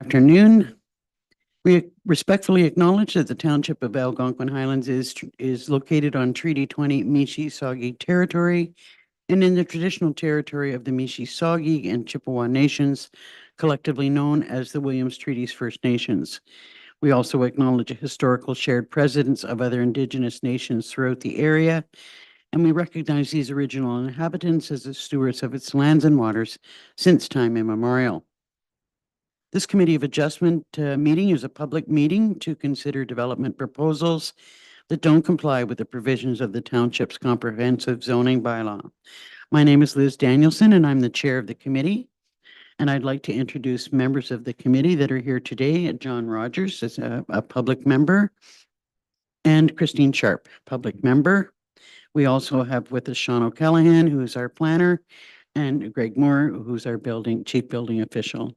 Afternoon. We respectfully acknowledge that the Township of Algonquin Highlands is located on Treaty 20 Mishi-Saugig territory and in the traditional territory of the Mishi-Saugig and Chippewa Nations, collectively known as the Williams Treaties First Nations. We also acknowledge a historical shared presence of other Indigenous nations throughout the area, and we recognize these original inhabitants as the stewards of its lands and waters since time immemorial. This Committee of Adjustment meeting is a public meeting to consider development proposals that don't comply with the provisions of the Township's comprehensive zoning bylaw. My name is Liz Danielson, and I'm the chair of the committee. And I'd like to introduce members of the committee that are here today. John Rogers is a public member, and Christine Sharp, public member. We also have with us Sean O'Callaghan, who is our planner, and Greg Moore, who's our chief building official.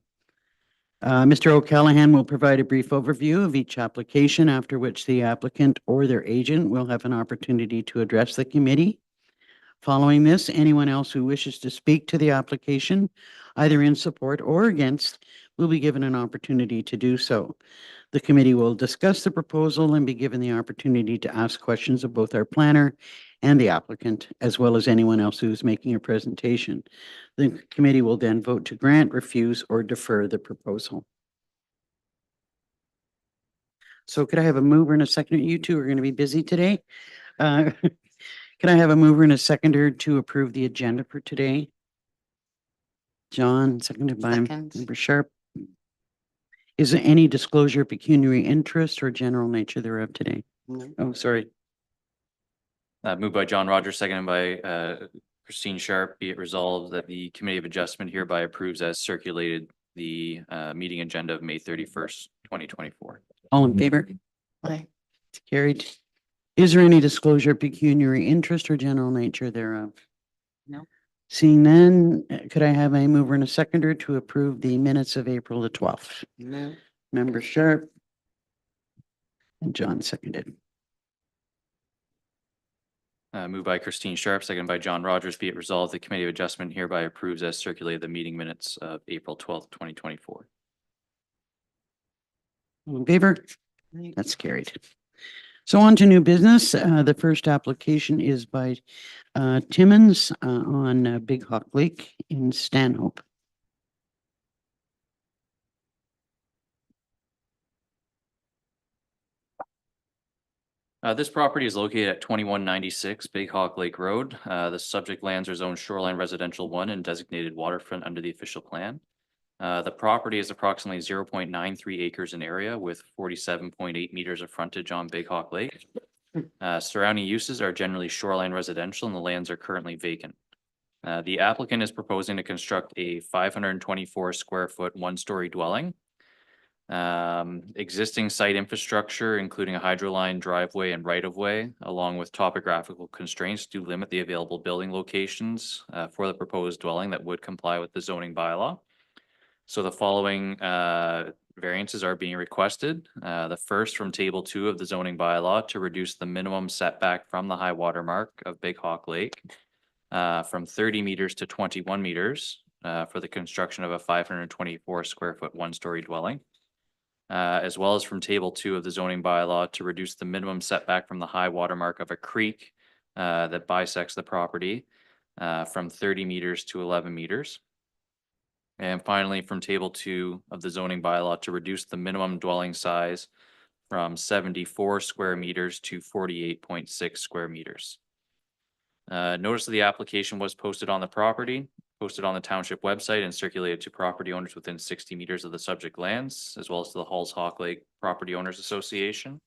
Mr. O'Callaghan will provide a brief overview of each application, after which the applicant or their agent will have an opportunity to address the committee. Following this, anyone else who wishes to speak to the application, either in support or against, will be given an opportunity to do so. The committee will discuss the proposal and be given the opportunity to ask questions of both our planner and the applicant, as well as anyone else who is making a presentation. The committee will then vote to grant, refuse, or defer the proposal. So could I have a mover and a seconder? You two are going to be busy today. Can I have a mover and a seconder to approve the agenda for today? John, seconded by Member Sharp. Is there any disclosure of pecuniary interest or general nature thereof today? No. Oh, sorry. Moved by John Rogers, seconded by Christine Sharp. Be it resolved that the Committee of Adjustment hereby approves as circulated the meeting agenda of May 31st, 2024. All in favor? Aye. It's carried. Is there any disclosure of pecuniary interest or general nature thereof? No. Seeing none, could I have a mover and a seconder to approve the minutes of April the 12th? No. Member Sharp. And John seconded. Moved by Christine Sharp, seconded by John Rogers. Be it resolved, the Committee of Adjustment hereby approves as circulated the meeting minutes of April 12th, 2024. All in favor? That's carried. So on to new business. The first application is by Timmons on Big Hawk Lake in Stanhope. This property is located at 2196 Big Hawk Lake Road. The subject lands are zoned shoreline residential 1 and designated waterfront under the official plan. The property is approximately 0.93 acres in area with 47.8 meters of frontage on Big Hawk Lake. Surrounding uses are generally shoreline residential and the lands are currently vacant. The applicant is proposing to construct a 524 square foot one-story dwelling. Existing site infrastructure, including a hydro line, driveway, and right-of-way, along with topographical constraints, do limit the available building locations for the proposed dwelling that would comply with the zoning bylaw. So the following variances are being requested. The first from Table 2 of the zoning bylaw to reduce the minimum setback from the high water mark of Big Hawk Lake from 30 meters to 21 meters for the construction of a 524 square foot one-story dwelling. As well as from Table 2 of the zoning bylaw to reduce the minimum setback from the high water mark of a creek that bisects the property from 30 meters to 11 meters. And finally, from Table 2 of the zoning bylaw to reduce the minimum dwelling size from 74 square meters to 48.6 square meters. Notice of the application was posted on the property, posted on the township website, and circulated to property owners within 60 meters of the subject lands, as well as to the Halls Hawk Lake Property Owners Association.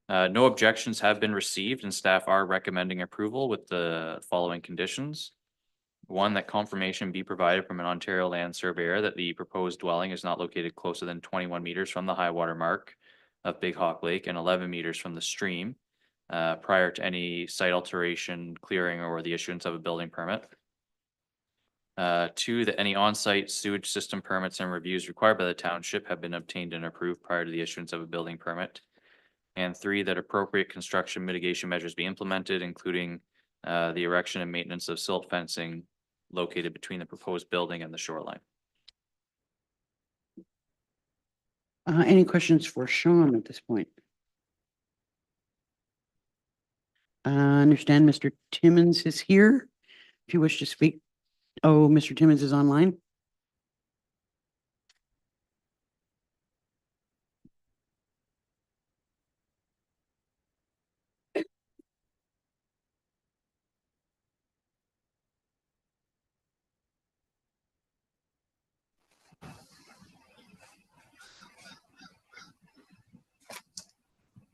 No objections have been received, and staff are recommending approval with the following conditions. One, that confirmation be provided from an Ontario land surveyor that the proposed dwelling is not located closer than 21 meters from the high water mark of Big Hawk Lake and 11 meters from the stream prior to any site alteration, clearing, or the issuance of a building permit. Two, that any on-site sewage system permits and reviews required by the township have been obtained and approved prior to the issuance of a building permit. And three, that appropriate construction mitigation measures be implemented, including the erection and maintenance of silt fencing located between the proposed building and the shoreline. Any questions for Sean at this point? I understand Mr. Timmons is here. If you wish to speak. Oh, Mr. Timmons is online.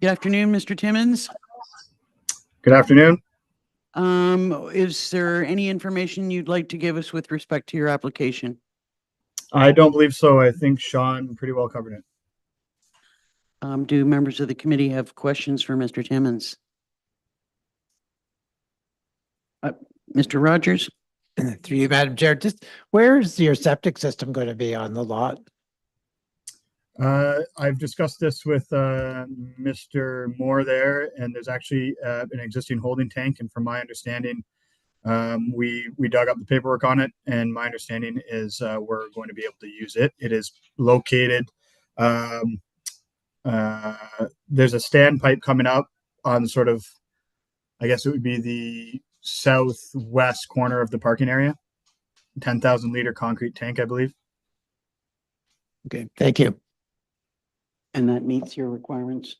Good afternoon, Mr. Timmons. Good afternoon. Is there any information you'd like to give us with respect to your application? I don't believe so. I think Sean pretty well covered it. Do members of the committee have questions for Mr. Timmons? Mr. Rogers? Through you, Madam Chair, just where's your septic system going to be on the lot? I've discussed this with Mr. Moore there, and there's actually an existing holding tank. And from my understanding, we dug up the paperwork on it, and my understanding is we're going to be able to use it. It is located. There's a standpipe coming up on sort of, I guess it would be the southwest corner of the parking area. 10,000 liter concrete tank, I believe. Okay, thank you. And that meets your requirements?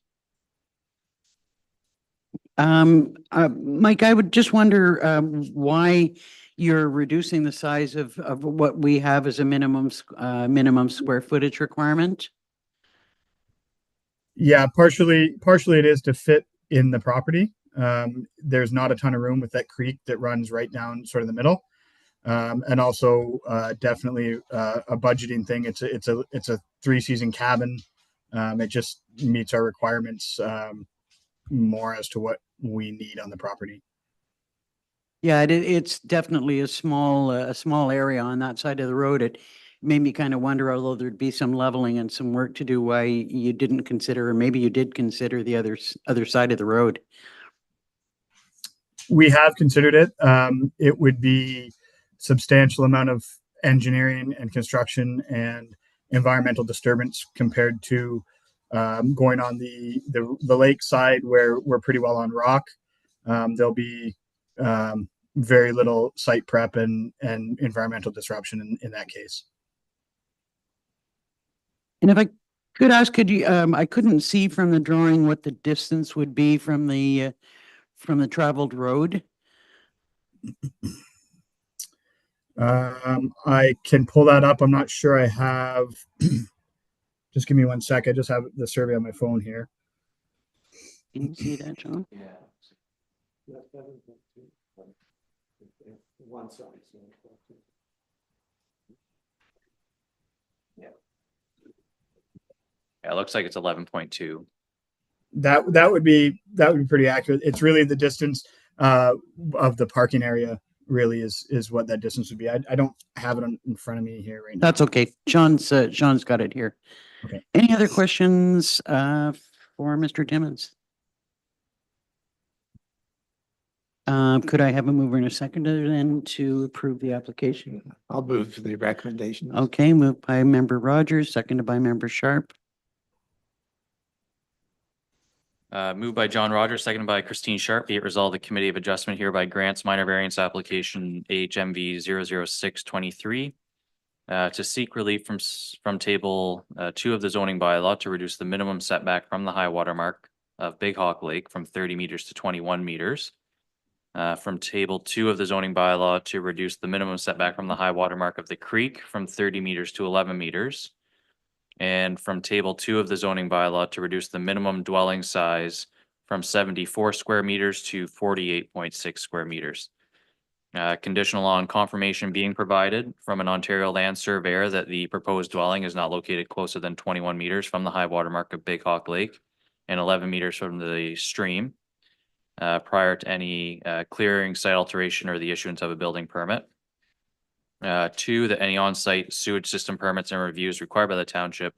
Mike, I would just wonder why you're reducing the size of what we have as a minimum square footage requirement? Yeah, partially it is to fit in the property. There's not a ton of room with that creek that runs right down sort of the middle. And also definitely a budgeting thing. It's a 3-season cabin. It just meets our requirements more as to what we need on the property. Yeah, it's definitely a small area on that side of the road. It made me kind of wonder, although there'd be some leveling and some work to do, why you didn't consider, or maybe you did consider the other side of the road. We have considered it. It would be substantial amount of engineering and construction and environmental disturbance compared to going on the lake side where we're pretty well on rock. There'll be very little site prep and environmental disruption in that case. And if I could ask, could you, I couldn't see from the drawing what the distance would be from the traveled road. I can pull that up. I'm not sure I have. Just give me 1 sec. I just have the survey on my phone here. Can you see that, John? Yeah. Yeah, it looks like it's 11.2. That would be pretty accurate. It's really the distance of the parking area really is what that distance would be. I don't have it in front of me here right now. That's okay. Sean's got it here. Okay. Any other questions for Mr. Timmons? Could I have a mover and a seconder then to approve the application? I'll move for the recommendations. Okay, moved by member Rogers, seconded by member Sharp. Moved by John Rogers, seconded by Christine Sharp. Be it resolved, the Committee of Adjustment hereby grants minor variance application HMV 00623 to seek relief from table 2 of the zoning bylaw to reduce the minimum setback from the high water mark of Big Hawk Lake from 30 meters to 21 meters. From table 2 of the zoning bylaw to reduce the minimum setback from the high water mark of the creek from 30 meters to 11 meters. And from table 2 of the zoning bylaw to reduce the minimum dwelling size from 74 square meters to 48.6 square meters. Conditional on confirmation being provided from an Ontario land surveyor that the proposed dwelling is not located closer than 21 meters from the high water mark of Big Hawk Lake and 11 meters from the stream prior to any clearing, site alteration, or the issuance of a building permit. 2, that any on-site sewage system permits and reviews required by the township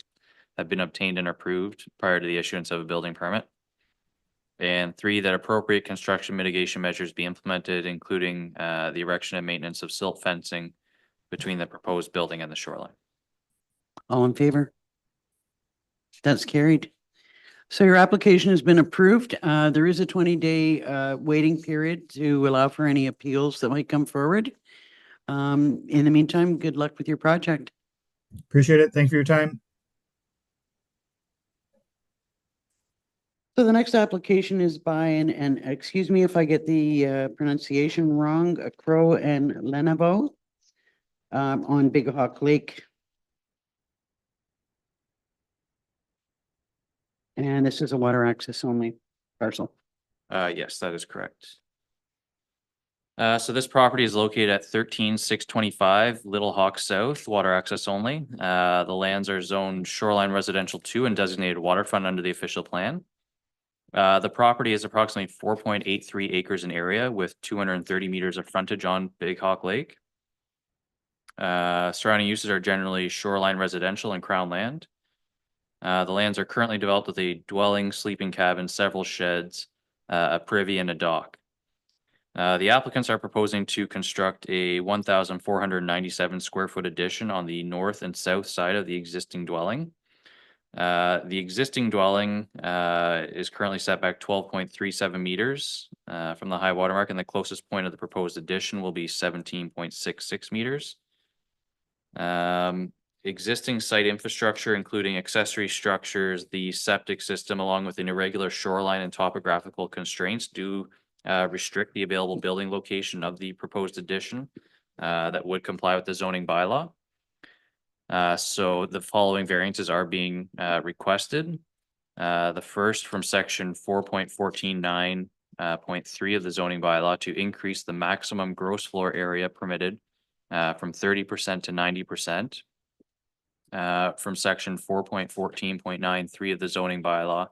have been obtained and approved prior to the issuance of a building permit. And 3, that appropriate construction mitigation measures be implemented, including the erection and maintenance of silt fencing between the proposed building and the shoreline. All in favor? That's carried. So your application has been approved. There is a 20-day waiting period to allow for any appeals that might come forward. In the meantime, good luck with your project. Appreciate it. Thank you for your time. So the next application is by, and excuse me if I get the pronunciation wrong, Crow and Lenavo on Big Hawk Lake. And this is a water access only parcel. Yes, that is correct. So this property is located at 13625 Little Hawk South, water access only. The lands are zoned shoreline residential 2 and designated waterfront under the official plan. The property is approximately 4.83 acres in area with 230 meters of frontage on Big Hawk Lake. Surrounding uses are generally shoreline residential and crown land. The lands are currently developed with a dwelling, sleeping cabin, several sheds, a privy, and a dock. The applicants are proposing to construct a 1,497 square foot addition on the north and south side of the existing dwelling. The existing dwelling is currently set back 12.37 meters from the high water mark, and the closest point of the proposed addition will be 17.66 meters. Existing site infrastructure, including accessory structures, the septic system, along with an irregular shoreline and topographical constraints, do restrict the available building location of the proposed addition that would comply with the zoning bylaw. So the following variances are being requested. The first from section 4.149.3 of the zoning bylaw to increase the maximum gross floor area permitted from 30% to 90%. From section 4.14.93 of the zoning bylaw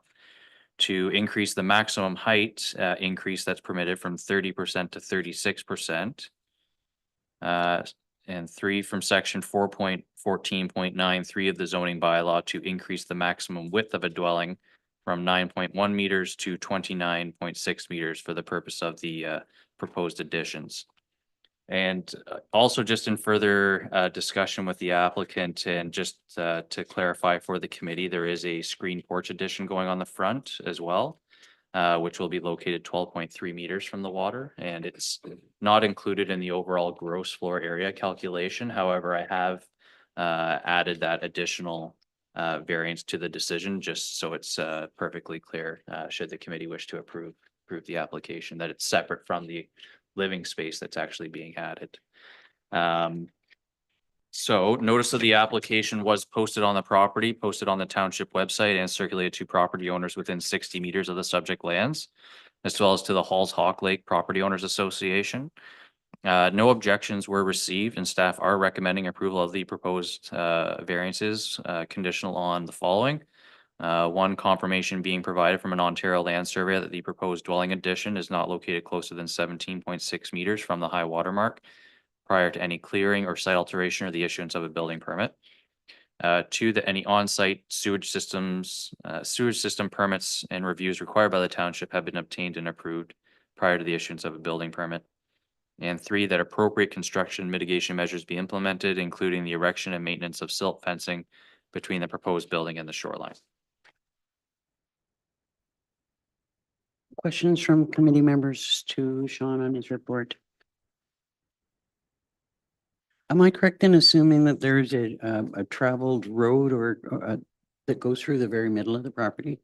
to increase the maximum height increase that's permitted from 30% to 36%. And 3 from section 4.14.93 of the zoning bylaw to increase the maximum width of a dwelling from 9.1 meters to 29.6 meters for the purpose of the proposed additions. And also just in further discussion with the applicant and just to clarify for the committee, there is a screen porch addition going on the front as well, which will be located 12.3 meters from the water, and it's not included in the overall gross floor area calculation. However, I have added that additional variance to the decision just so it's perfectly clear should the committee wish to approve the application, that it's separate from the living space that's actually being added. So notice of the application was posted on the property, posted on the township website, and circulated to property owners within 60 meters of the subject lands, as well as to the Halls Hawk Lake Property Owners Association. No objections were received, and staff are recommending approval of the proposed variances conditional on the following. One, confirmation being provided from an Ontario land survey that the proposed dwelling addition is not located closer than 17.6 meters from the high water mark prior to any clearing or site alteration or the issuance of a building permit. 2, that any on-site sewage system permits and reviews required by the township have been obtained and approved prior to the issuance of a building permit. And 3, that appropriate construction mitigation measures be implemented, including the erection and maintenance of silt fencing between the proposed building and the shoreline. Questions from committee members to Sean on his report? Am I correct in assuming that there's a traveled road or that goes through the very middle of the property?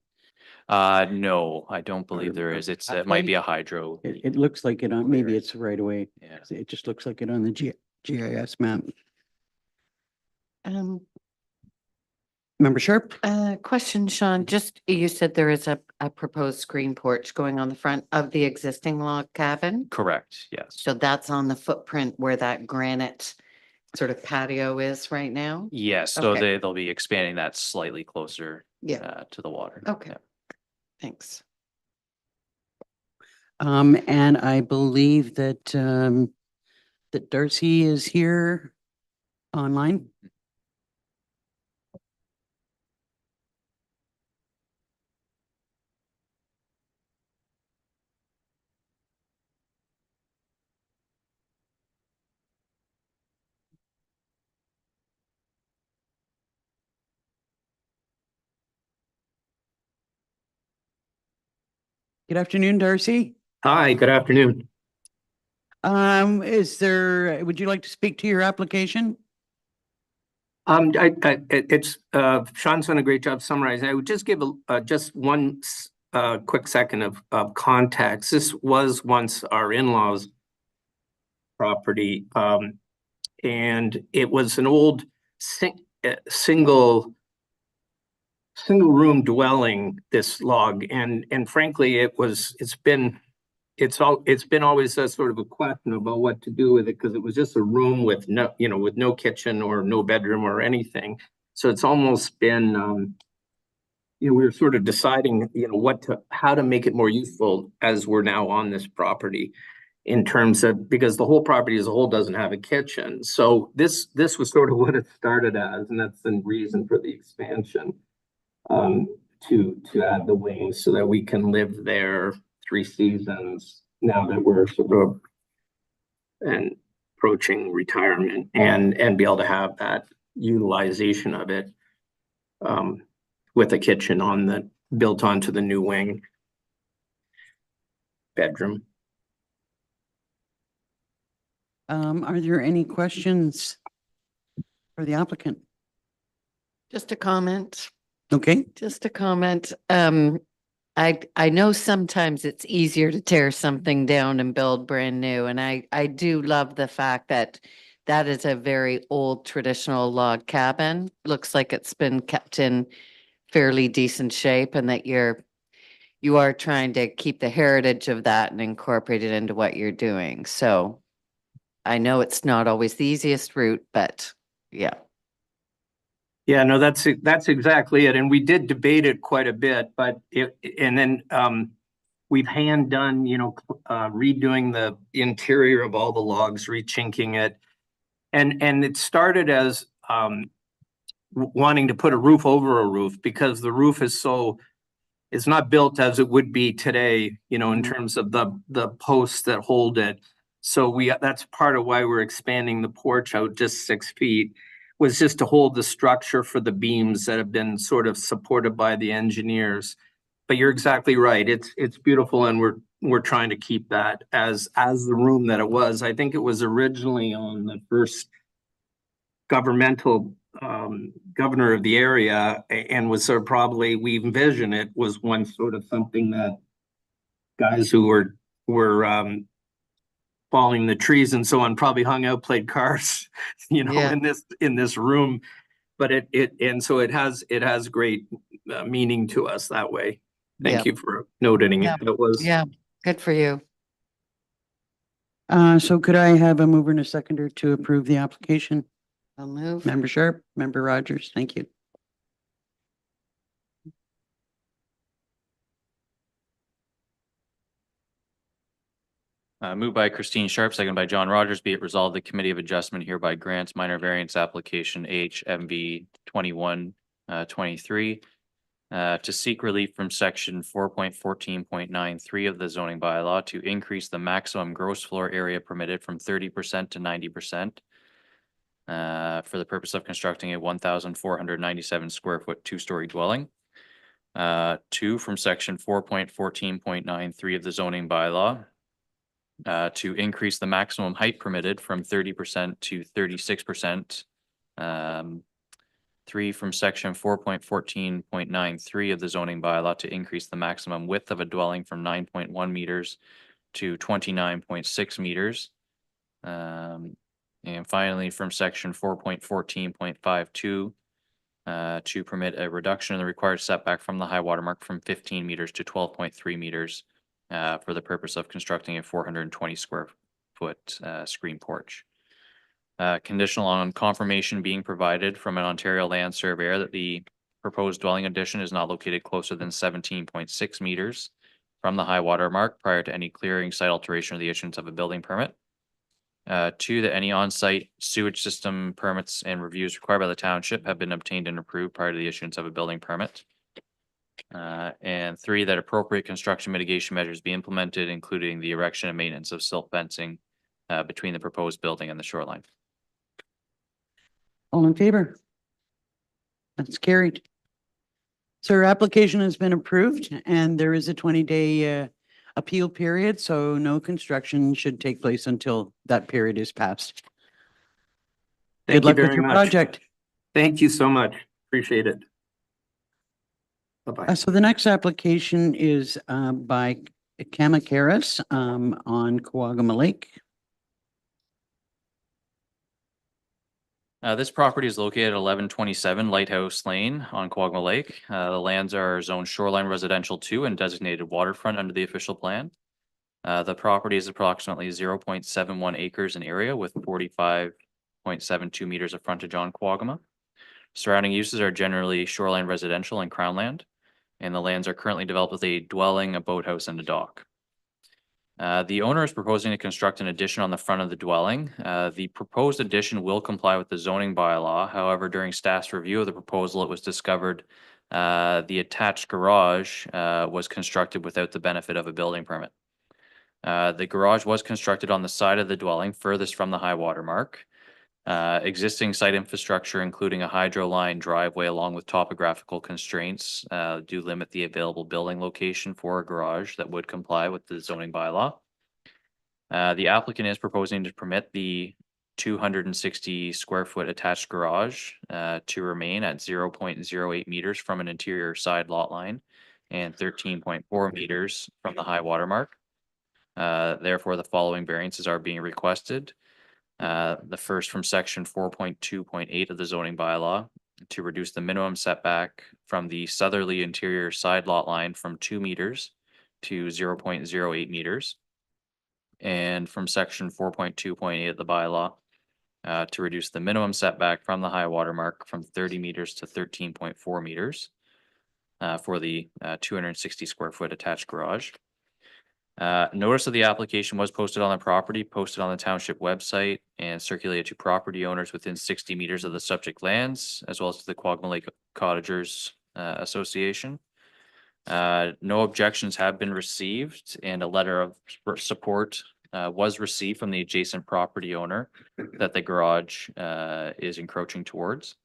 No, I don't believe there is. It might be a hydro. It looks like it on, maybe it's right away. Yeah. It just looks like it on the GIS map. Member Sharp? Question, Sean, just, you said there is a proposed screen porch going on the front of the existing log cabin. Correct, yes. So that's on the footprint where that granite sort of patio is right now? Yes, so Okay. they'll be expanding that slightly closer Yeah, to the water. okay, Yeah. thanks. And I believe that that Darcy is here online. Good afternoon, Darcy. Hi, good afternoon. Would you like to speak to your application? Sean's done a great job summarizing. I would just give just one quick second of context. This was once our in-laws' property, and it was an old single room dwelling, this log, and frankly, it's been always a sort of a question about what to do with it, because it was just a room with no kitchen or no bedroom or anything. So it's almost been, we were sort of deciding, how to make it more useful as we're now on this property, in terms of, because the whole property as a whole doesn't have a kitchen. So this was sort of what it started as, and that's the reason for the expansion, to add the wings so that we can live there 3 seasons now that we're sort of approaching retirement, and be able to have that utilization of it, with a kitchen built onto the new wing bedroom. Are there any questions for the applicant? Just a comment. Okay, Just a comment. I know sometimes it's easier to tear something down and build brand new, and I do love the fact that that is a very old traditional log cabin. Looks like it's been kept in fairly decent shape, and that you are trying to keep the heritage of that and incorporate it into what you're doing. So I know it's not always the easiest route, but yeah. Yeah, no, that's exactly it. And we did debate it quite a bit, but we've hand done, redoing the interior of all the logs, rechinking it. And it started as wanting to put a roof over a roof, because the roof it's not built as it would be today, in terms of the posts that hold it. So that's part of why we're expanding the porch out just 6 feet, was just to hold the structure for the beams that have been sort of supported by the engineers. But you're exactly right. It's beautiful, and we're trying to keep that as the room that it was. I think it was originally on the first governmental governor of the area, and was sort of, probably, we envision it was one sort of something that guys who were falling the trees and so on probably hung out, played cards, Yeah. in this room. But it has great meaning to us that way. Thank you for noting it. It was. Yeah, good for you. so could I have a mover and a seconder to approve the application? I'll move. Member Sharp, Member Rogers, thank you. Moved by Christine Sharp, second by John Rogers. Be it resolved, the Committee of Adjustment hereby grants minor variance application HMV 2123 to seek relief from section 4.14.93 of the zoning bylaw to increase the maximum gross floor area permitted from 30% to 90%. For the purpose of constructing a 1,497 square foot 2-story dwelling. 2, from section 4.14.93 of the zoning bylaw, to increase the maximum height permitted from 30% to 36%. 3, from section 4.14.93 of the zoning bylaw, to increase the maximum width of a dwelling from 9.1 meters to 29.6 meters. And finally, from section 4.14.52, to permit a reduction in the required setback from the high water mark from 15 meters to 12.3 meters for the purpose of constructing a 420 square foot screen porch. Conditional on confirmation being provided from an Ontario land surveyor that the proposed dwelling addition is not located closer than 17.6 meters from the high water mark prior to any clearing, site alteration, or the issuance of a building permit. 2, that any on-site sewage system permits and reviews required by the township have been obtained and approved prior to the issuance of a building permit. And 3, that appropriate construction mitigation measures be implemented, including the erection and maintenance of silt fencing between the proposed building and the shoreline. All in favor? That's carried. So our application has been approved, and there is a 20-day appeal period, so no construction should take place until that period is passed. Thank Good you luck with very your much. project. Thank you so much. Appreciate it. Bye-bye. So the next application is by Kamakaris on Coagama Lake. This property is located at 1127 Lighthouse Lane on Quagga Lake. The lands are zoned shoreline residential 2 and designated waterfront under the official plan. The property is approximately 0.71 acres in area with 45.72 meters of frontage on Quagga. Surrounding uses are generally shoreline residential and crown land, and the lands are currently developed with a dwelling, a boathouse, and a dock. The owner is proposing to construct an addition on the front of the dwelling. The proposed addition will comply with the zoning bylaw. However, during staff's review of the proposal, it was discovered the attached garage was constructed without the benefit of a building permit. The garage was constructed on the side of the dwelling furthest from the high water mark. Existing site infrastructure, including a hydro line driveway along with topographical constraints, do limit the available building location for a garage that would comply with the zoning bylaw. The applicant is proposing to permit the 260 square foot attached garage to remain at 0.08 meters from an interior side lot line and 13.4 meters from the high water mark. Therefore, the following variances are being requested. The first from section 4.2.8 of the zoning bylaw to reduce the minimum setback from the southerly interior side lot line from 2 meters to 0.08 meters. And from section 4.2.8 of the bylaw to reduce the minimum setback from the high water mark from 30 meters to 13.4 meters for the 260 square foot attached garage. Notice of the application was posted on the property, posted on the township website, and circulated to property owners within 60 meters of the subject lands, as well as to the Quagga Lake Cottagers Association. No objections have been received, and a letter of support was received from the adjacent property owner that the garage is encroaching towards.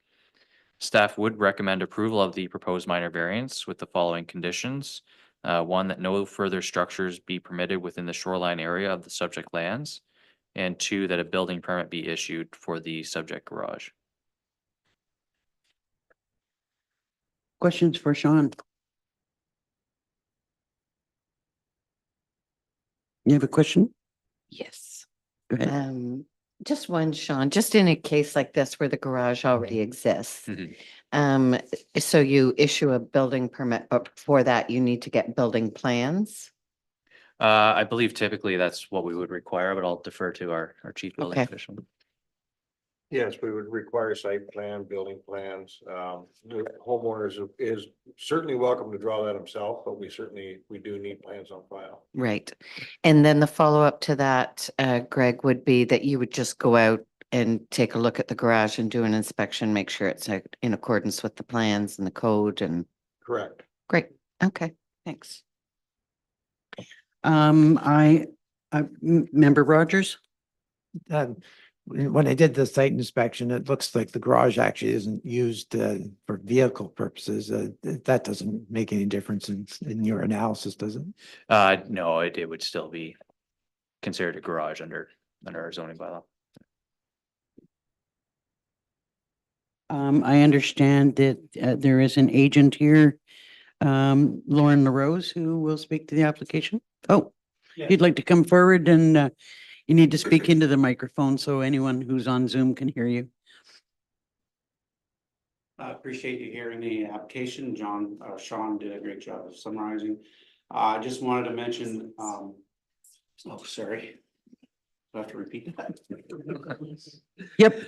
Staff would recommend approval of the proposed minor variance with the following conditions. One, that no further structures be permitted within the shoreline area of the subject lands. And 2, that a building permit be issued for the subject garage. Questions for Sean? You have a question? Yes. Go ahead. Just one, Sean, just in a case like this where the garage already exists. So you issue a building permit, but for that you need to get building plans. I believe typically that's what we would require, but I'll defer to our chief building Okay. official. Yes, we would require site plan, building plans. The homeowners is certainly welcome to draw that himself, but we do need plans on file. Right. And then the follow-up to that, Greg, would be that you would just go out and take a look at the garage and do an inspection, make sure it's in accordance with the plans and the code and. Correct. Great. Okay, thanks. Member Rogers? When I did the site inspection, it looks like the garage actually isn't used for vehicle purposes. That doesn't make any difference in your analysis, does it? No, it would still be considered a garage under our zoning bylaw. I understand that there is an agent here, Lauren LaRose, who will speak to the application. Oh, if you'd like to come forward and you need to speak into the microphone so anyone who's on Zoom can hear you. I appreciate you hearing the application. Sean did a great job of summarizing. I just wanted to mention, oh, sorry. Do I have to repeat that? Yep.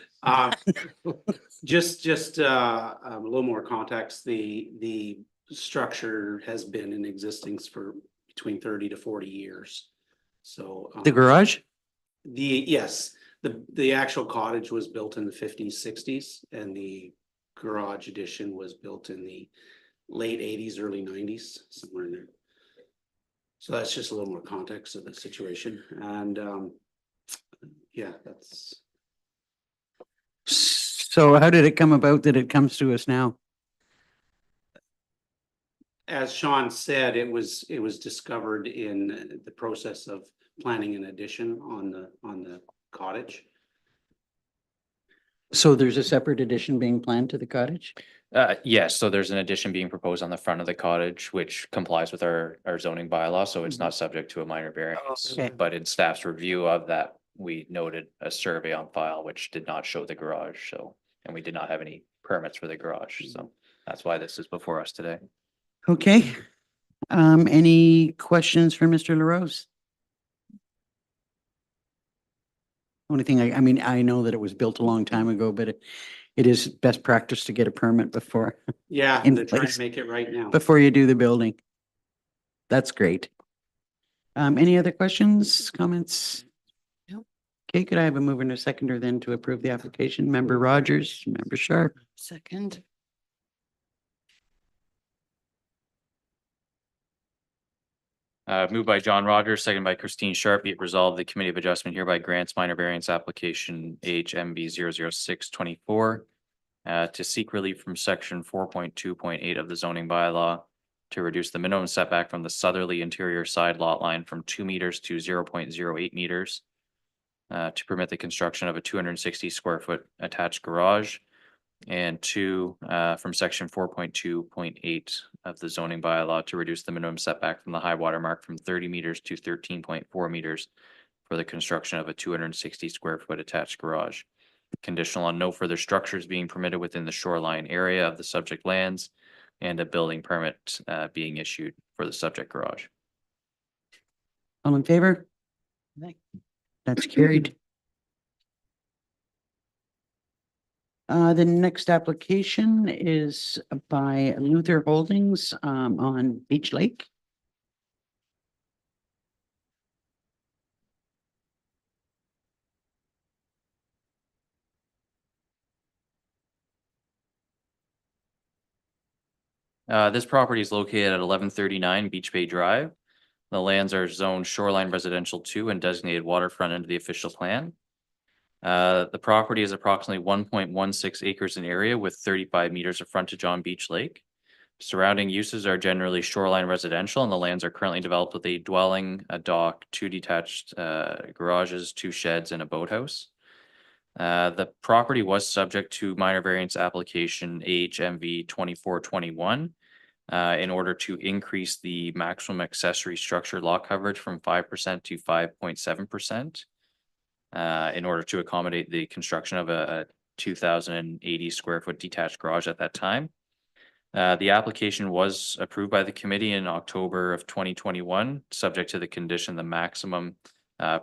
Just a little more context. The structure has been in existence for between 30 to 40 years. So The garage? Yes, the actual cottage was built in the 50s, 60s, and the garage addition was built in the late 80s, early 90s, somewhere in there. So that's just a little more context of the situation. And yeah, that's. So how did it come about that it comes to us now? as Sean said, it was discovered in the process of planning an addition on the cottage. So there's a separate addition being planned to the cottage? Yes, so there's an addition being proposed on the front of the cottage, which complies with our zoning bylaw, so it's not subject to a minor variance. Okay. But in staff's review of that, we noted a survey on file which did not show the garage, so, and we did not have any permits for the garage, so that's why this is before us today. Okay. Any questions for Mr. LaRose? Only thing I mean, I know that it was built a long time ago, but it is best practice to get a permit before, Yeah, In they're trying place. to make it right now. before you do the building. That's great. Any other questions, comments? No. Okay, could I have a mover and a seconder then to approve the application? Member Rogers, member Sharp. Second. Moved by John Rogers, second by Christine Sharp, be it resolved, the Committee of Adjustment hereby grants minor variance application HMB 00624 to seek relief from section 4.2.8 of the zoning bylaw to reduce the minimum setback from the southerly interior side lot line from 2 meters to 0.08 meters to permit the construction of a 260 square foot attached garage. And two, from section 4.2.8 of the zoning bylaw to reduce the minimum setback from the high water mark from 30 meters to 13.4 meters for the construction of a 260 square foot attached garage. Conditional on no further structures being permitted within the shoreline area of the subject lands and a building permit being issued for the subject garage. All in favor? That's carried. The next application is by Luther Holdings on Beach Lake. This property is located at 1139 Beach Bay Drive. The lands are zoned shoreline residential 2 and designated waterfront under the official plan. The property is approximately 1.16 acres in area with 35 meters of frontage on Beach Lake. Surrounding uses are generally shoreline residential, and the lands are currently developed with a dwelling, a dock, 2 detached garages, 2 sheds, and a boathouse. The property was subject to minor variance application AHMV 2421 in order to increase the maximum accessory structure lot coverage from 5% to 5.7%. In order to accommodate the construction of a 2,080 square foot detached garage at that time. The application was approved by the committee in October of 2021, subject to the condition the maximum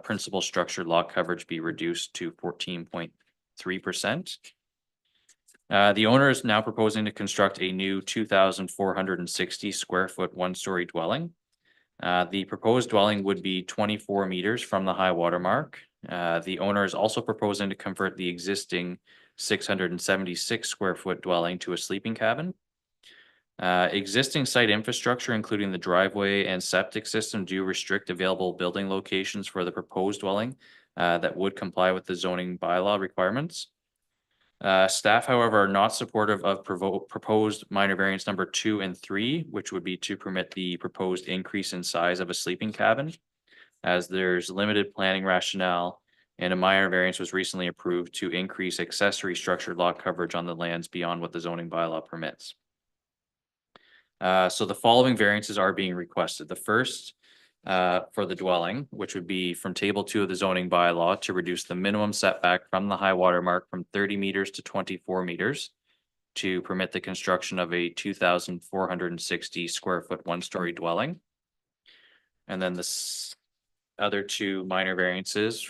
principal structure lot coverage be reduced to 14.3%. The owner is now proposing to construct a new 2,460 square foot 1-story dwelling. The proposed dwelling would be 24 meters from the high water mark. The owner is also proposing to convert the existing 676 square foot dwelling to a sleeping cabin. Existing site infrastructure, including the driveway and septic system, do restrict available building locations for the proposed dwelling that would comply with the zoning bylaw requirements. Staff, however, are not supportive of proposed minor variance number 2 and 3, which would be to permit the proposed increase in size of a sleeping cabin, as there's limited planning rationale, and a minor variance was recently approved to increase accessory structured lot coverage on the lands beyond what the zoning bylaw permits. So the following variances are being requested. The first for the dwelling, which would be from table 2 of the zoning bylaw to reduce the minimum setback from the high water mark from 30 meters to 24 meters to permit the construction of a 2,460 square foot 1-story dwelling. And then the other 2 minor variances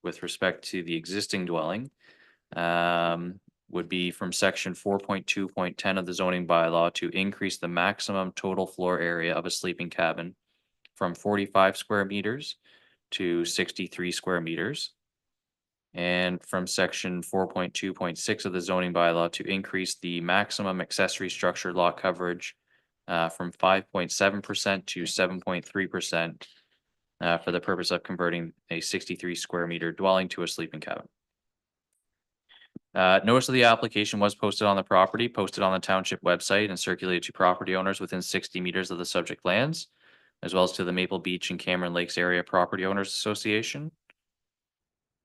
with respect to the existing dwelling would be from section 4.2.10 of the zoning bylaw to increase the maximum total floor area of a sleeping cabin from 45 square meters to 63 square meters. And from section 4.2.6 of the zoning bylaw to increase the maximum accessory structure lot coverage from 5.7% to 7.3% for the purpose of converting a 63 square meter dwelling to a sleeping cabin. Notice of the application was posted on the property, posted on the township website and circulated to property owners within 60 meters of the subject lands, as well as to the Maple Beach and Cameron Lakes Area Property Owners Association.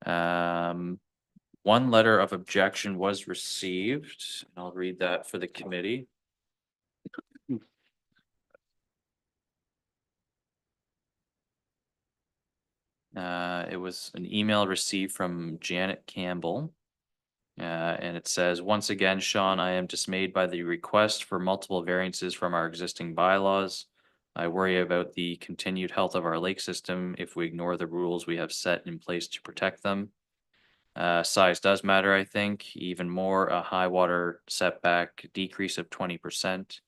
One letter of objection was received. I'll read that for the committee. It was an email received from Janet Campbell. And it says, once again, Sean, I am dismayed by the request for multiple variances from our existing bylaws. I worry about the continued health of our lake system if we ignore the rules we have set in place to protect them. Size does matter, I think, even more, a high water setback decrease of 20%.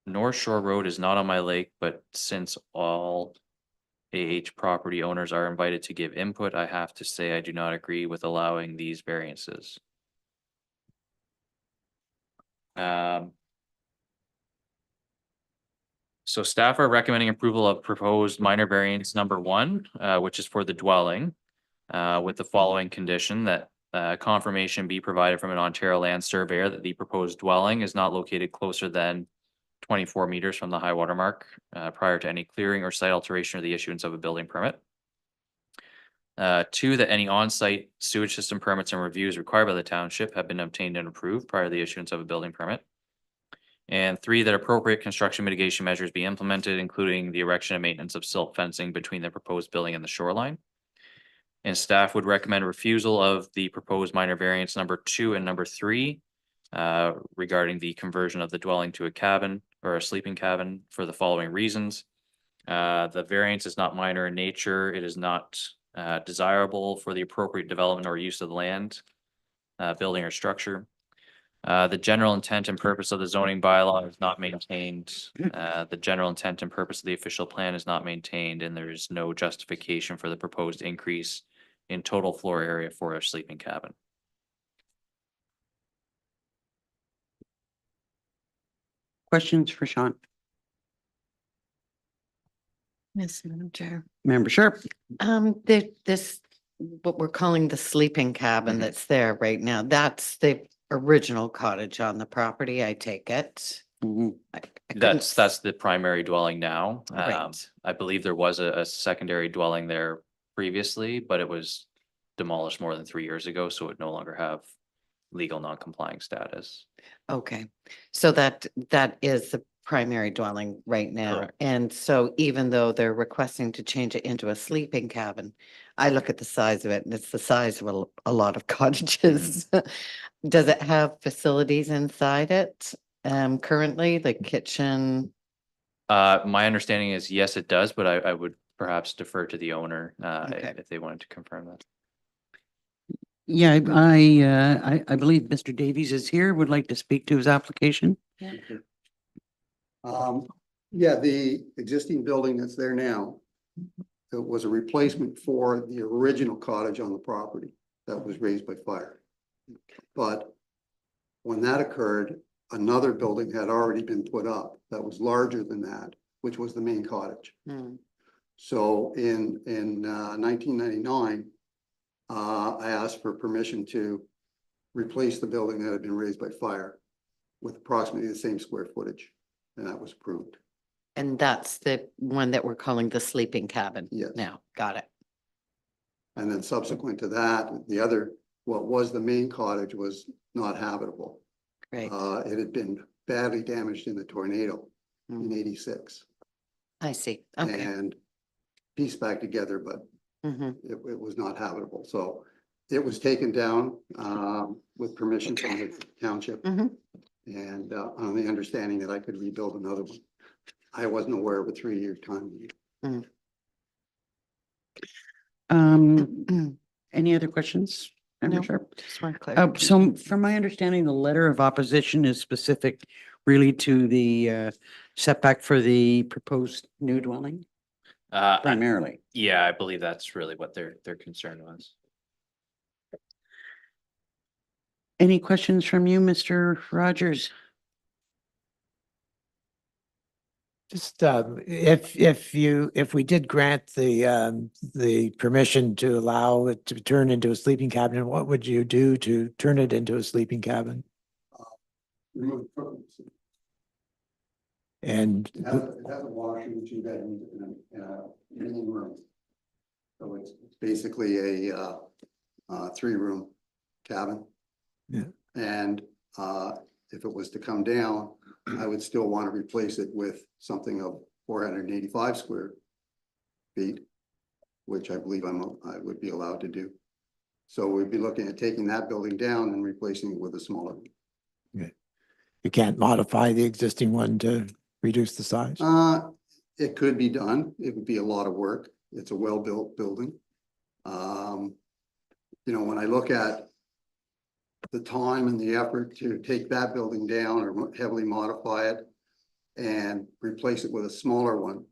North Shore Road is not on my lake, but since all property owners are invited to give input, I have to say I do not agree with allowing these variances. So staff are recommending approval of proposed minor variance number 1, which is for the dwelling, with the following condition that confirmation be provided from an Ontario land surveyor that the proposed dwelling is not located closer than 24 meters from the high water mark prior to any clearing or site alteration or the issuance of a building permit. 2, that any on-site sewage system permits and reviews required by the township have been obtained and approved prior to the issuance of a building permit. And 3, that appropriate construction mitigation measures be implemented, including the erection and maintenance of silt fencing between the proposed building and the shoreline. And staff would recommend refusal of the proposed minor variance number 2 and number 3 regarding the conversion of the dwelling to a cabin or a sleeping cabin for the following reasons. The variance is not minor in nature. It is not desirable for the appropriate development or use of the land, building or structure. The general intent and purpose of the zoning bylaw is not maintained. The general intent and purpose of the official plan is not maintained, and there is no justification for the proposed increase in total floor area for a sleeping cabin. Questions for Sean? Yes, Madam Chair. Member Sharp? This, what we're calling the sleeping cabin that's there right now, that's the original cottage on the property, I take it. Mhm. I couldn't That's the primary dwelling now. Right. I believe there was a secondary dwelling there previously, but it was demolished more than 3 years ago, so it no longer have legal non-complying status. Okay, so that is the primary dwelling right now. Correct. And so even though they're requesting to change it into a sleeping cabin, I look at the size of it and it's the size of a lot of cottages. Does it have facilities inside it currently, the kitchen? My understanding is yes, it does, but I would perhaps defer to the owner Okay. if they wanted to confirm that. Yeah, I believe Mr. Davies is here, would like to speak to his application. Yeah, the existing building that's there now, it was a replacement for the original cottage on the property that was raised by fire. But when that occurred, another building had already been put up that was larger than that, which was the main cottage. Hmm. So in 1999, I asked for permission to replace the building that had been raised by fire with approximately the same square footage, and that was approved. And that's the one that we're calling the sleeping cabin Yes. now. Got it. And then subsequent to that, the other, what was the main cottage was not habitable. Great. It had been badly damaged in the tornado in Mm. '86 I see. Okay. and pieced back together, but Mhm. it was not habitable. So it was taken down with permission from the township. Mhm. And on the understanding that I could rebuild another one. I wasn't aware of a 3-year time. Any other questions? Member No. Sharp? Just want to So from my understanding, the letter of opposition is specific really to the setback for the proposed new dwelling primarily. Yeah, I believe that's really what their concern was. Any questions from you, Mr. Rogers? Just, if we did grant the permission to allow it to turn into a sleeping cabin, what would you do to turn it into a sleeping cabin? Remove the cooking. And It has a washroom, 2 bedrooms, and a living room. So it's basically a 3-room cabin. Yeah. And if it was to come down, I would still want to replace it with something of 485 square feet, which I believe I would be allowed to do. So we'd be looking at taking that building down and replacing it with a smaller. you can't modify the existing one to reduce the size? It could be done. It would be a lot of work. It's a well-built building. When I look at the time and the effort to take that building down or heavily modify it and replace it with a smaller one,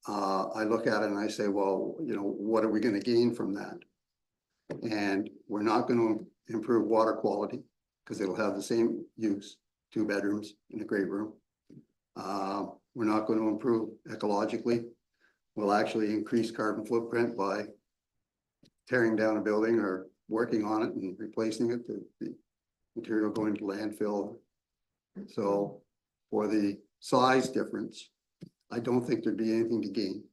I look at it and I say, well, what are we going to gain from that? And we're not going to improve water quality because it'll have the same use, 2 bedrooms and a great room. We're not going to improve ecologically. We'll actually increase carbon footprint by tearing down a building or working on it and replacing it, the material going to landfill. So for the size difference, I don't think there'd be anything to gain.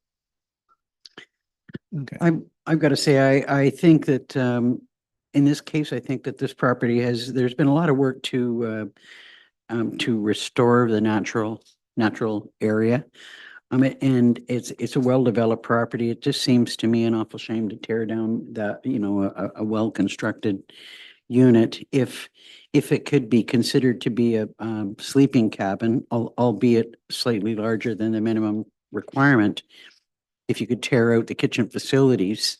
Okay. I've got to say, I think that in this case, I think that this property there's been a lot of work to restore the natural area. And it's a well-developed property. It just seems to me an awful shame to tear down that, a well-constructed unit. If it could be considered to be a sleeping cabin, albeit slightly larger than the minimum requirement, if you could tear out the kitchen facilities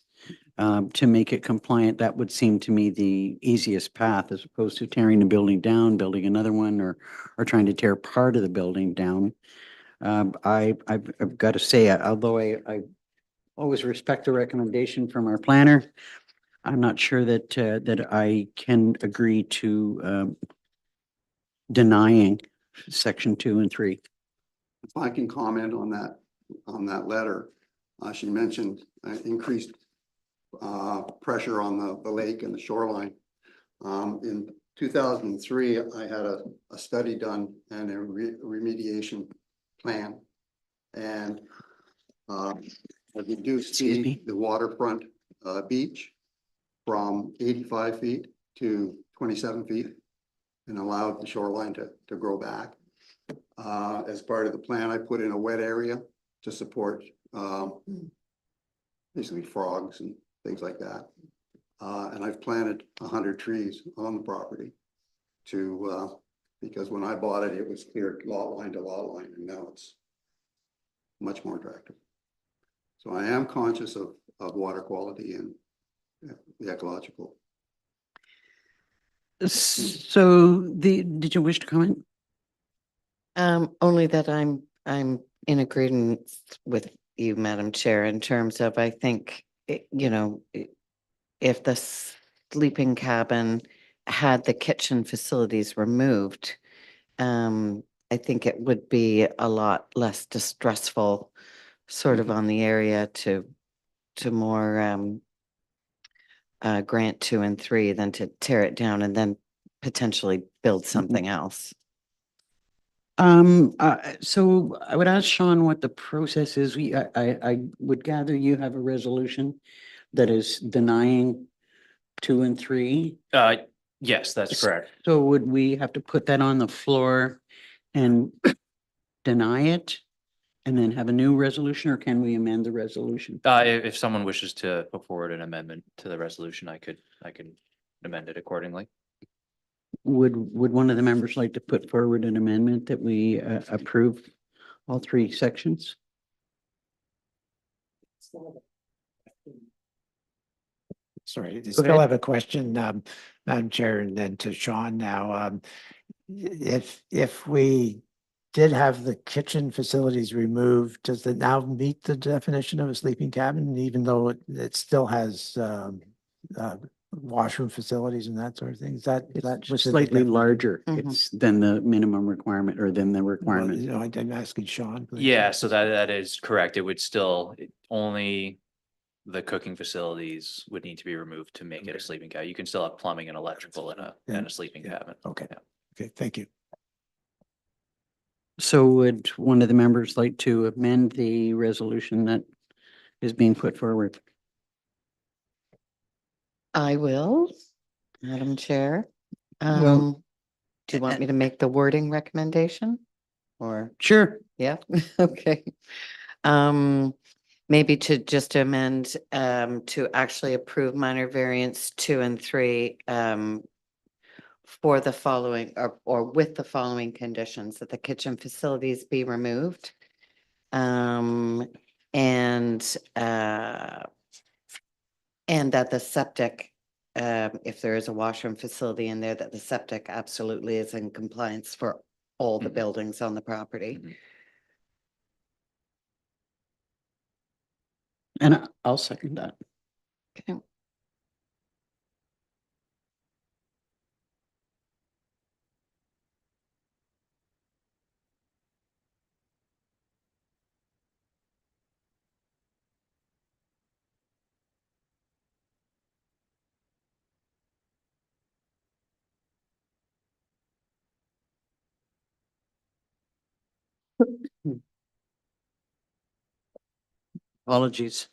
to make it compliant, that would seem to me the easiest path, as opposed to tearing the building down, building another one, or trying to tear part of the building down. I've got to say, although I always respect the recommendation from our planner, I'm not sure that I can agree to denying section 2 and 3. If I can comment on that letter, she mentioned increased pressure on the lake and the shoreline. In 2003, I had a study done and a remediation plan, and I reduced the waterfront beach from 85 feet to 27 feet and allowed the shoreline to grow back. As part of the plan, I put in a wet area to support basically frogs and things like that. And I've planted 100 trees on the property because when I bought it, it was clear lot line to lot line, and now it's much more attractive. So I am conscious of water quality and the ecological. So did you wish to comment? Only that I'm in agreement with you, Madam Chair, in terms of, I think, if the sleeping cabin had the kitchen facilities removed, I think it would be a lot less distressful sort of on the area to more grant 2 and 3 than to tear it down and then potentially build something else. So I would ask Sean what the process is. I would gather you have a resolution that is denying 2 and 3. Yes, that's correct. So would we have to put that on the floor and deny it and then have a new resolution, or can we amend the resolution? If someone wishes to put forward an amendment to the resolution, I can amend it accordingly. Would one of the members like to put forward an amendment that we approve all 3 sections? Sorry, I Go still ahead. have a question, Madam Chair, and then to Sean now. If we did have the kitchen facilities removed, does it now meet the definition of a sleeping cabin, even though it still has washroom facilities and that sort of thing? Is that It's within the slightly definition? larger. Mhm. It's than the minimum requirement or than the Well, requirement. you know, I'm asking Sean. please. Yeah, so that is correct. It would still, only the cooking facilities would need to be removed to make it a sleeping cabin. You can still have plumbing and electrical in a sleeping Yeah. cabin. Okay. Yeah. Okay, thank you. So would one of the members like to amend the resolution that is being put forward? I will, Madam Chair. Well, Do you want me to make the wording recommendation? Or, Sure. yeah, okay. Maybe to just amend, to actually approve minor variance 2 and 3, for the following, or with the following conditions, that the kitchen facilities be removed. And that the septic, if there is a washroom facility in there, that the septic absolutely is in compliance for all the Mhm. buildings on the property. Mhm. And I'll second that. Okay. Apologies.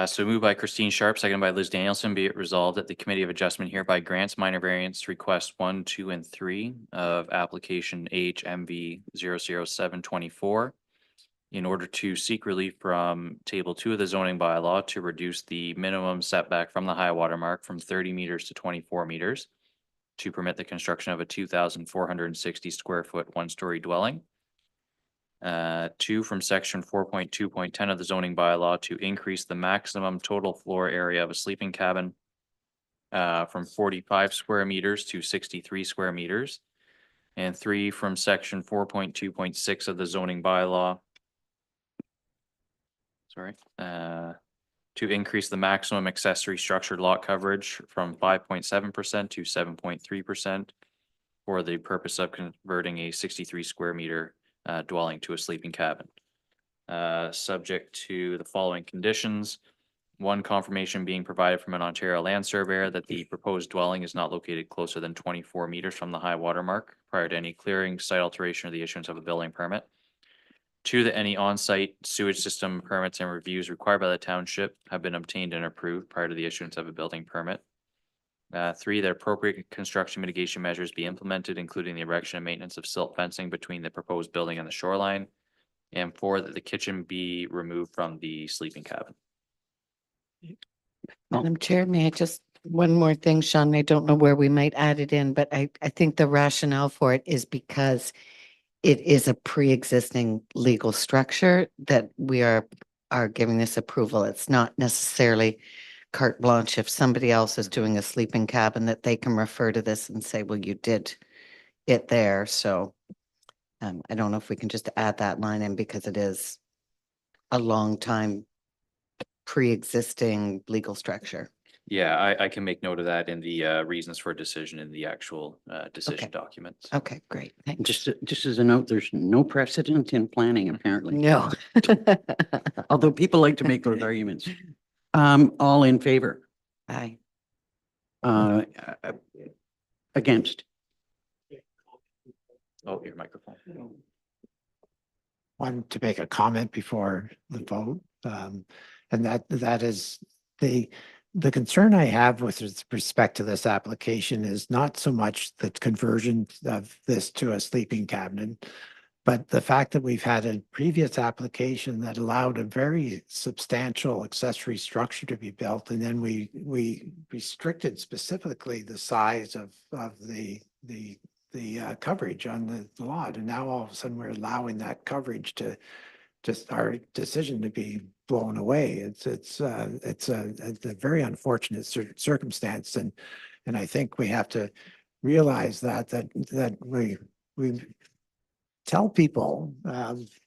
So moved by Christine Sharp, seconded by Liz Danielson, be it resolved that the Committee of Adjustment hereby grants minor variance request 1, 2, and 3 of application HMV 00724 in order to seek relief from Table 2 of the zoning bylaw to reduce the minimum setback from the high water mark from 30 meters to 24 meters to permit the construction of a 2,460 square foot one-story dwelling. 2 from section 4.2.10 of the zoning bylaw to increase the maximum total floor area of a sleeping cabin from 45 square meters to 63 square meters. And 3 from section 4.2.6 of the zoning bylaw. Sorry, to increase the maximum accessory structured lot coverage from 5.7% to 7.3% for the purpose of converting a 63 square meter dwelling to a sleeping cabin. Subject to the following conditions. 1, confirmation being provided from an Ontario land surveyor that the proposed dwelling is not located closer than 24 meters from the high water mark prior to any clearing, site alteration, or the issuance of a building permit. 2, that any on-site sewage system permits and reviews required by the township have been obtained and approved prior to the issuance of a building permit. 3, that appropriate construction mitigation measures be implemented, including the erection and maintenance of silt fencing between the proposed building and the shoreline. And 4, that the kitchen be removed from the sleeping cabin. Madam Chair, may I just, one more thing, Sean, I don't know where we might add it in, but I think the rationale for it is because it is a pre-existing legal structure that we are giving this approval. It's not necessarily carte blanche. If somebody else is doing a sleeping cabin, that they can refer to this and say, well, you did it there. So I don't know if we can just add that line in because it is a long time pre-existing legal structure. Yeah, I can make note of that in the reasons for decision in the actual decision Okay. documents. Okay, great. Thanks. Just as a note, there's no precedent in planning, apparently, No. although people like to make those arguments. All in favor? Aye. Uh, Against? Oh, your microphone. Wanted to make a comment before the vote. And that is the concern I have with respect to this application is not so much the conversion of this to a sleeping cabinet, but the fact that we've had a previous application that allowed a very substantial accessory structure to be built, and then we restricted specifically the size of the coverage on the lot, and now all of a sudden we're allowing that coverage to just our decision to be blown away. It's a very unfortunate circumstance, and I think we have to realize that we tell people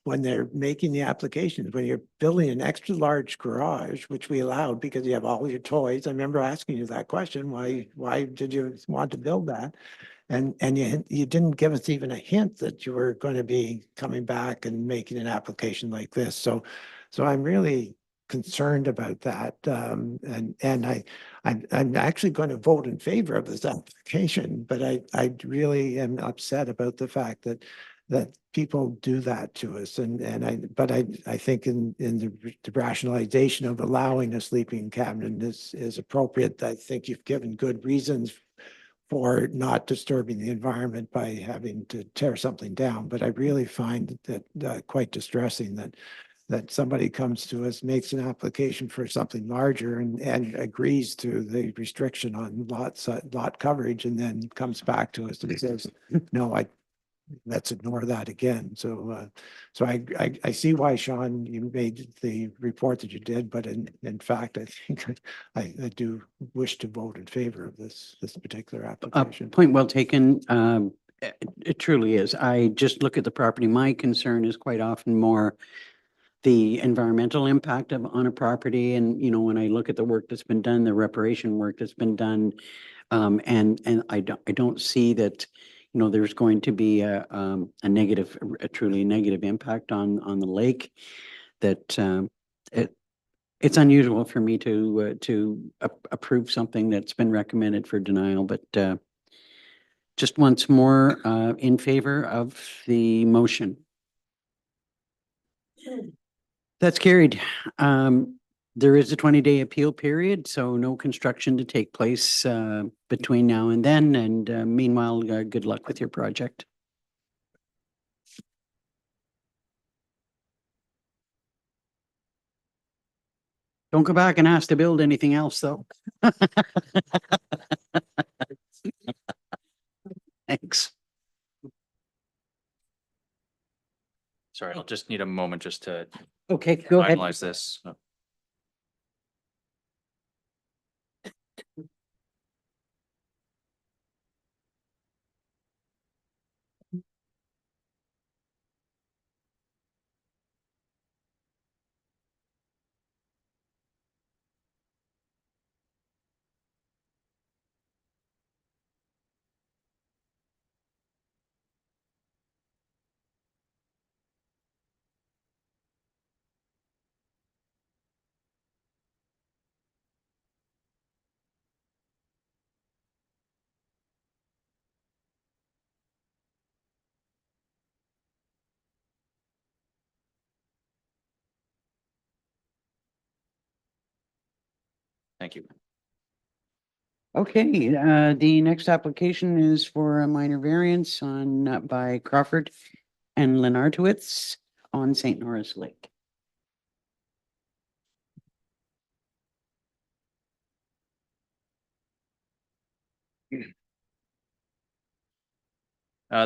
when they're making the applications, when you're building an extra large garage, which we allowed because you have all your toys. I remember asking you that question, why did you want to build that? And you didn't give us even a hint that you were going to be coming back and making an application like this. So I'm really concerned about that. I'm actually going to vote in favor of this application, but I really am upset about the fact that people do that to us. But I think in the rationalization of allowing a sleeping cabinet is appropriate. I think you've given good reasons for not disturbing the environment by having to tear something down. But I really find that quite distressing that somebody comes to us, makes an application for something larger and agrees to the restriction on lot coverage, and then comes back to us and says, no, let's ignore that again. So I see why, Sean, you made the report that you did, but in fact, I think I do wish to vote in favor of this particular application. Point well taken. It truly is. I just look at the property. My concern is quite often more the environmental impact on a property. And, when I look at the work that's been done, the reparation work that's been done, and I don't see that, there's going to be a truly negative impact on the lake. That it's unusual for me to approve something that's been recommended for denial, but just once more, in favor of the motion. That's carried. There is a 20-day appeal period, so no construction to take place between now and then. And meanwhile, good luck with your project. Don't go back and ask to build anything else, though. Thanks. Sorry, I'll just need a moment just to Okay, go ahead. finalize this. Thank you. Okay, the next application is for a minor variance by Crawford and Lenartowitz on St. Norris Lake.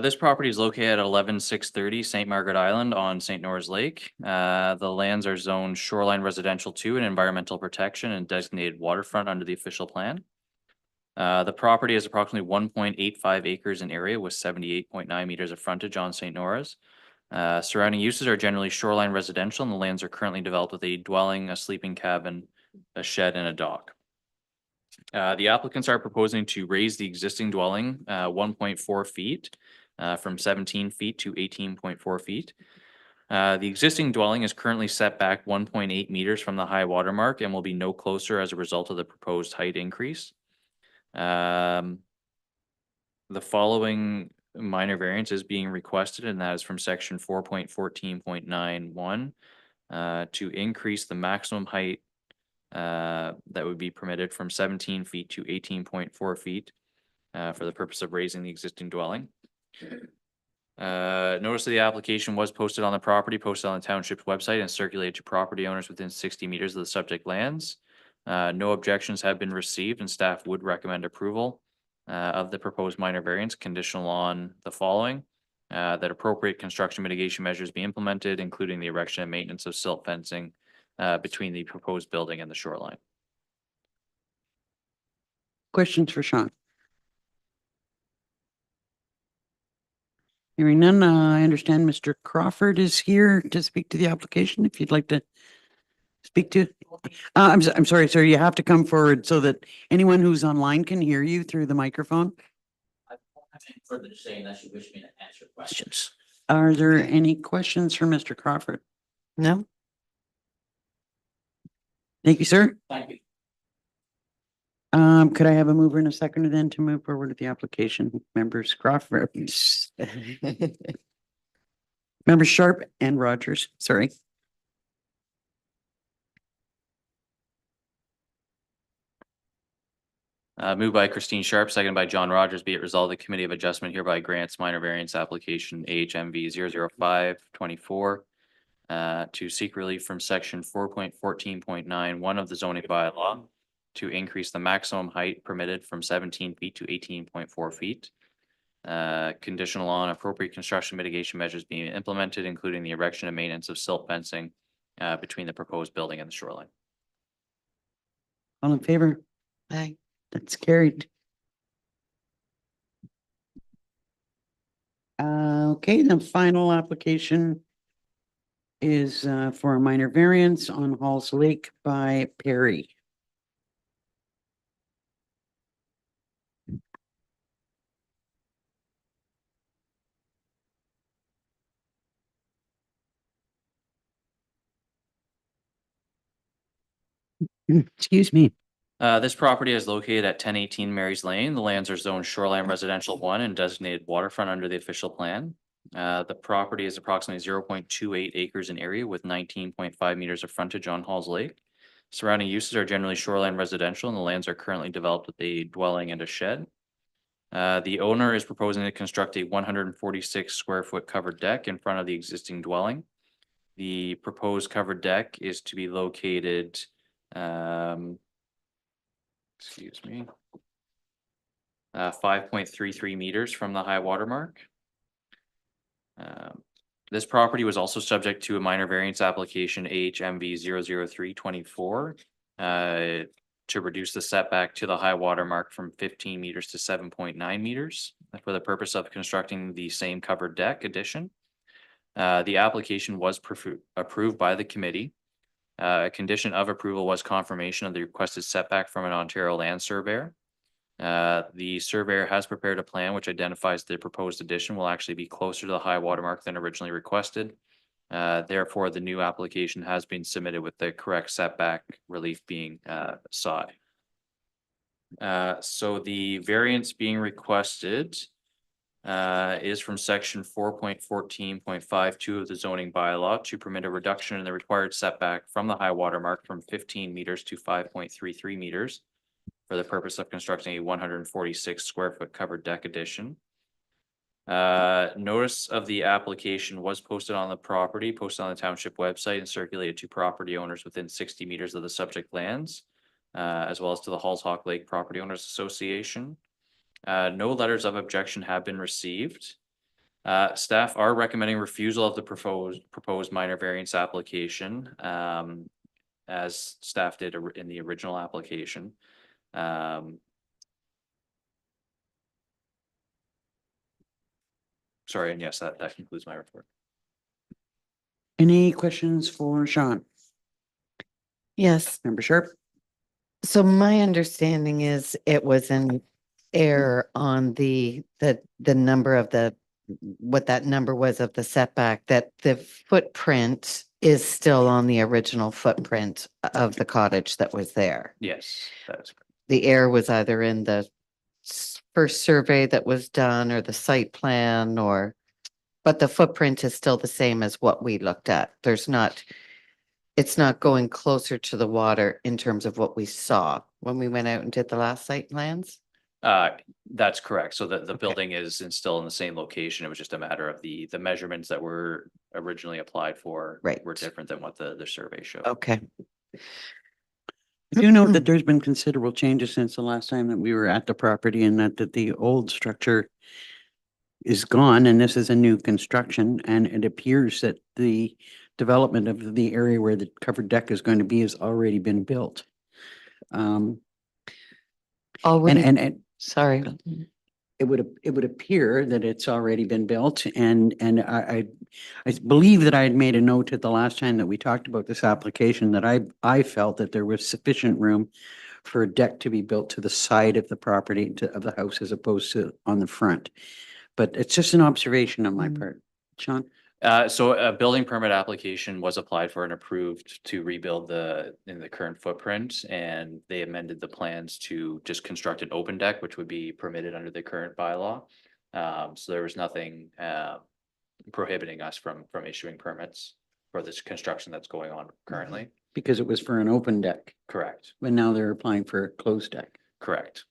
This property is located at 11630 St. Margaret Island on St. Norris Lake. The lands are zoned shoreline residential 2 and environmental protection and designated waterfront under the official plan. The property is approximately 1.85 acres in area with 78.9 meters of frontage on St. Norris. Surrounding uses are generally shoreline residential, and the lands are currently developed with a dwelling, a sleeping cabin, a shed, and a dock. The applicants are proposing to raise the existing dwelling 1.4 feet from 17 feet to 18.4 feet. The existing dwelling is currently set back 1.8 meters from the high water mark and will be no closer as a result of the proposed height increase. The following minor variance is being requested, and that is from section 4.14.91 to increase the maximum height that would be permitted from 17 feet to 18.4 feet for the purpose of raising the existing dwelling. Notice of the application was posted on the property, posted on the township's website, and circulated to property owners within 60 meters of the subject lands. No objections have been received, and staff would recommend approval of the proposed minor variance conditional on the following. That appropriate construction mitigation measures be implemented, including the erection and maintenance of silt fencing between the proposed building and the shoreline. Questions for Sean? Hearing none, I understand Mr. Crawford is here to speak to the application. If you'd like to speak to, I'm sorry, sir, you have to come forward so that anyone who's online can hear you through the microphone. I don't have anything further to say unless you wish me to answer questions. Are there any questions for Mr. Crawford? No? Thank you, sir. Thank you. Could I have a mover and a seconder then to move forward with the application? Members Crawford, members Sharp and Rogers, sorry. Moved by Christine Sharp, seconded by John Rogers, be it resolved, the Committee of Adjustment hereby grants minor variance application AHMV 00524 to seek relief from section 4.14.91 of the zoning bylaw to increase the maximum height permitted from 17 feet to 18.4 feet. Conditional on appropriate construction mitigation measures being implemented, including the erection and maintenance of silt fencing between the proposed building and the shoreline. All in favor? Aye. That's carried. Okay, the final application is for a minor variance on Halls Lake by Perry. Excuse me. This property is located at 1018 Mary's Lane. The lands are zoned shoreline residential 1 and designated waterfront under the official plan. The property is approximately 0.28 acres in area with 19.5 meters of frontage on Halls Lake. Surrounding uses are generally shoreline residential, and the lands are currently developed with a dwelling and a shed. The owner is proposing to construct a 146 square foot covered deck in front of the existing dwelling. The proposed covered deck is to be located excuse me, 5.33 meters from the high water mark. This property was also subject to a minor variance application AHMV 00324 to reduce the setback to the high water mark from 15 meters to 7.9 meters for the purpose of constructing the same covered deck addition. The application was approved by the committee. A condition of approval was confirmation of the requested setback from an Ontario land surveyor. The surveyor has prepared a plan which identifies the proposed addition will actually be closer to the high water mark than originally requested. Therefore, the new application has been submitted with the correct setback relief being sought. So the variance being requested is from section 4.14.52 of the zoning bylaw to permit a reduction in the required setback from the high water mark from 15 meters to 5.33 meters for the purpose of constructing a 146 square foot covered deck addition. Notice of the application was posted on the property, posted on the township website, and circulated to property owners within 60 meters of the subject lands, as well as to the Halls Hawk Lake Property Owners Association. No letters of objection have been received. Staff are recommending refusal of the proposed minor variance application, as staff did in the original application. Sorry, and yes, that concludes my report. Any questions for Sean? Yes. Member Sharp? So my understanding is it was an error on the number of what that number was of the setback, that the footprint is still on the original footprint of the cottage that was there. Yes, that is correct. The error was either in the first survey that was done or the site plan but the footprint is still the same as what we looked at. It's not going closer to the water in terms of what we saw when we went out and did the last site plans. That's correct. So the building is still in the same location. It was just a matter of the measurements that were originally applied for Right. were different than what the survey showed. Okay. I do note that there's been considerable changes since the last time that we were at the property, and that the old structure is gone and this is a new construction, and it appears that the development of the area where the covered deck is going to be has already been built. Already, And sorry. it would appear that it's already been built and I believe that I had made a note at the last time that we talked about this application that I felt that there was sufficient room for a deck to be built to the side of the property of the house as opposed to on the front. But it's just an observation on my part. Sean? So a building permit application was applied for and approved to rebuild in the current footprint, and they amended the plans to just construct an open deck, which would be permitted under the current bylaw. So there was nothing prohibiting us from issuing permits for this construction that's going on currently. Because it was for an open deck, Correct, but now they're applying for a closed deck. correct.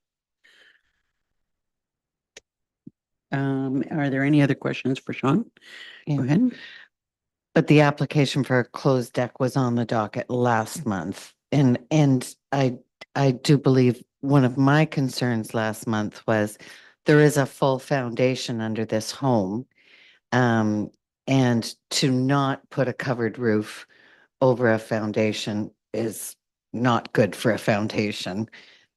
Are there any other questions for Sean? Yeah. Go ahead. But the application for a closed deck was on the docket last month. And I do believe one of my concerns last month was there is a full foundation under this home. And to not put a covered roof over a foundation is not good for a foundation.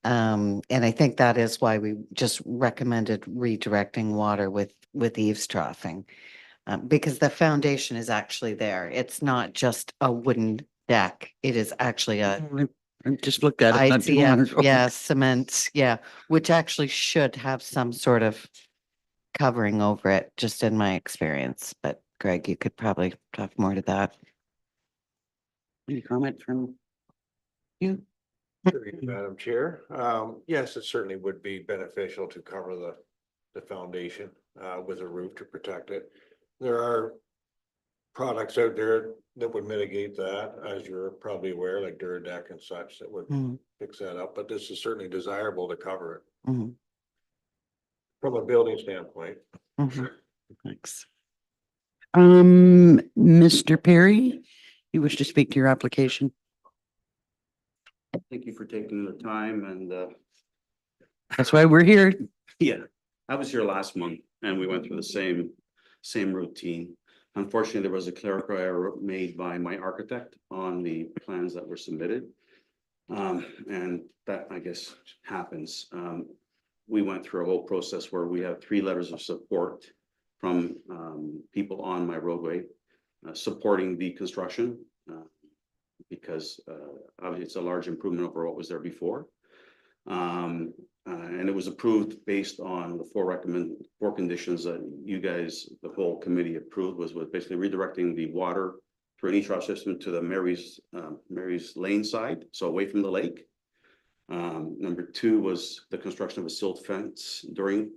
And I think that is why we just recommended redirecting water with eaves troughing. Because the foundation is actually there. It's not just a wooden deck. It is actually a I just looked at it not too long ICF, ago. yeah, cement, yeah, which actually should have some sort of covering over it, just in my experience. But Greg, you could probably talk more to that. Any comment from you? Through you, Madam Chair, yes, it certainly would be beneficial to cover the foundation, with a roof to protect it. There are products out there that would mitigate that, as you're probably aware, like Duradeck and such, that would Mhm, fix that up, but this is certainly desirable to cover it mhm, from a building standpoint. mhm. Thanks. Mr. Perry, you wish to speak to your application? Thank you for taking the time and, That's why we're here. yeah, I was here last month and we went through the same routine. Unfortunately, there was a clerical error made by my architect on the plans that were submitted. And that, I guess, happens. We went through a whole process where we have 3 letters of support from, people on my roadway, supporting the construction. Because obviously it's a large improvement over what was there before. And it was approved based on the 4 conditions that you guys, the whole committee approved, was basically redirecting the water through an e-trough system to the Mary's Lane side, so away from the lake. Number 2 was the construction of a silt fence during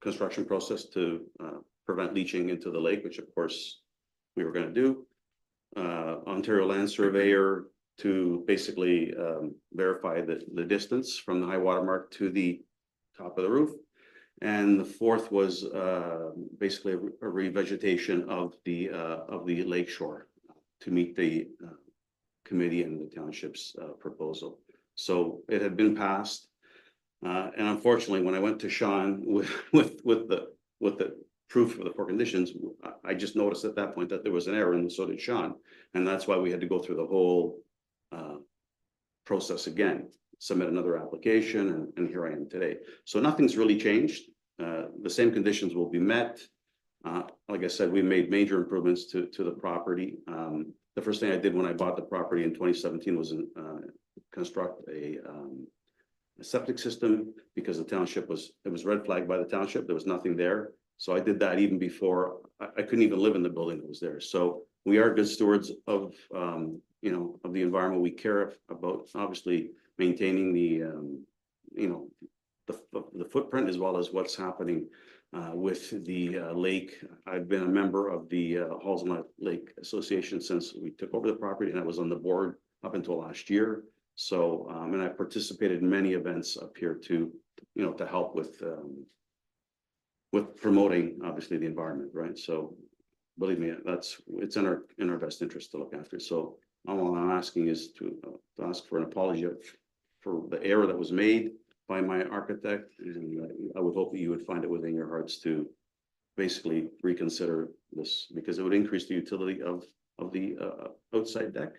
construction process to prevent leaching into the lake, which of course we were going to do. Ontario Land Surveyor to basically verify the distance from the high water mark to the top of the roof. And the 4th was basically a revegetation of the lake shore to meet the committee and the township's proposal. So it had been passed. And unfortunately, when I went to Sean with the proof of the 4 conditions, I just noticed at that point that there was an error, and so did Sean. And that's why we had to go through the whole process again, submit another application, and here I am today. So nothing's really changed. The same conditions will be met. Like I said, we made major improvements to the property. The first thing I did when I bought the property in 2017 was construct a septic system, because the township was red flagged by the township. There was nothing there. So I did that even before I couldn't even live in the building that was there. So we are good stewards of, of the environment. We care about obviously maintaining the footprint, as well as what's happening with the lake. I've been a member of the Halls on Lake Association since we took over the property, and I was on the board up until last year. So, and I participated in many events up here to help with promoting obviously the environment, right? So believe me, it's in our best interest to look after. So all I'm asking is to ask for an apology for the error that was made by my architect, and I would hope that you would find it within your hearts to basically reconsider this, because it would increase the utility of the outside deck,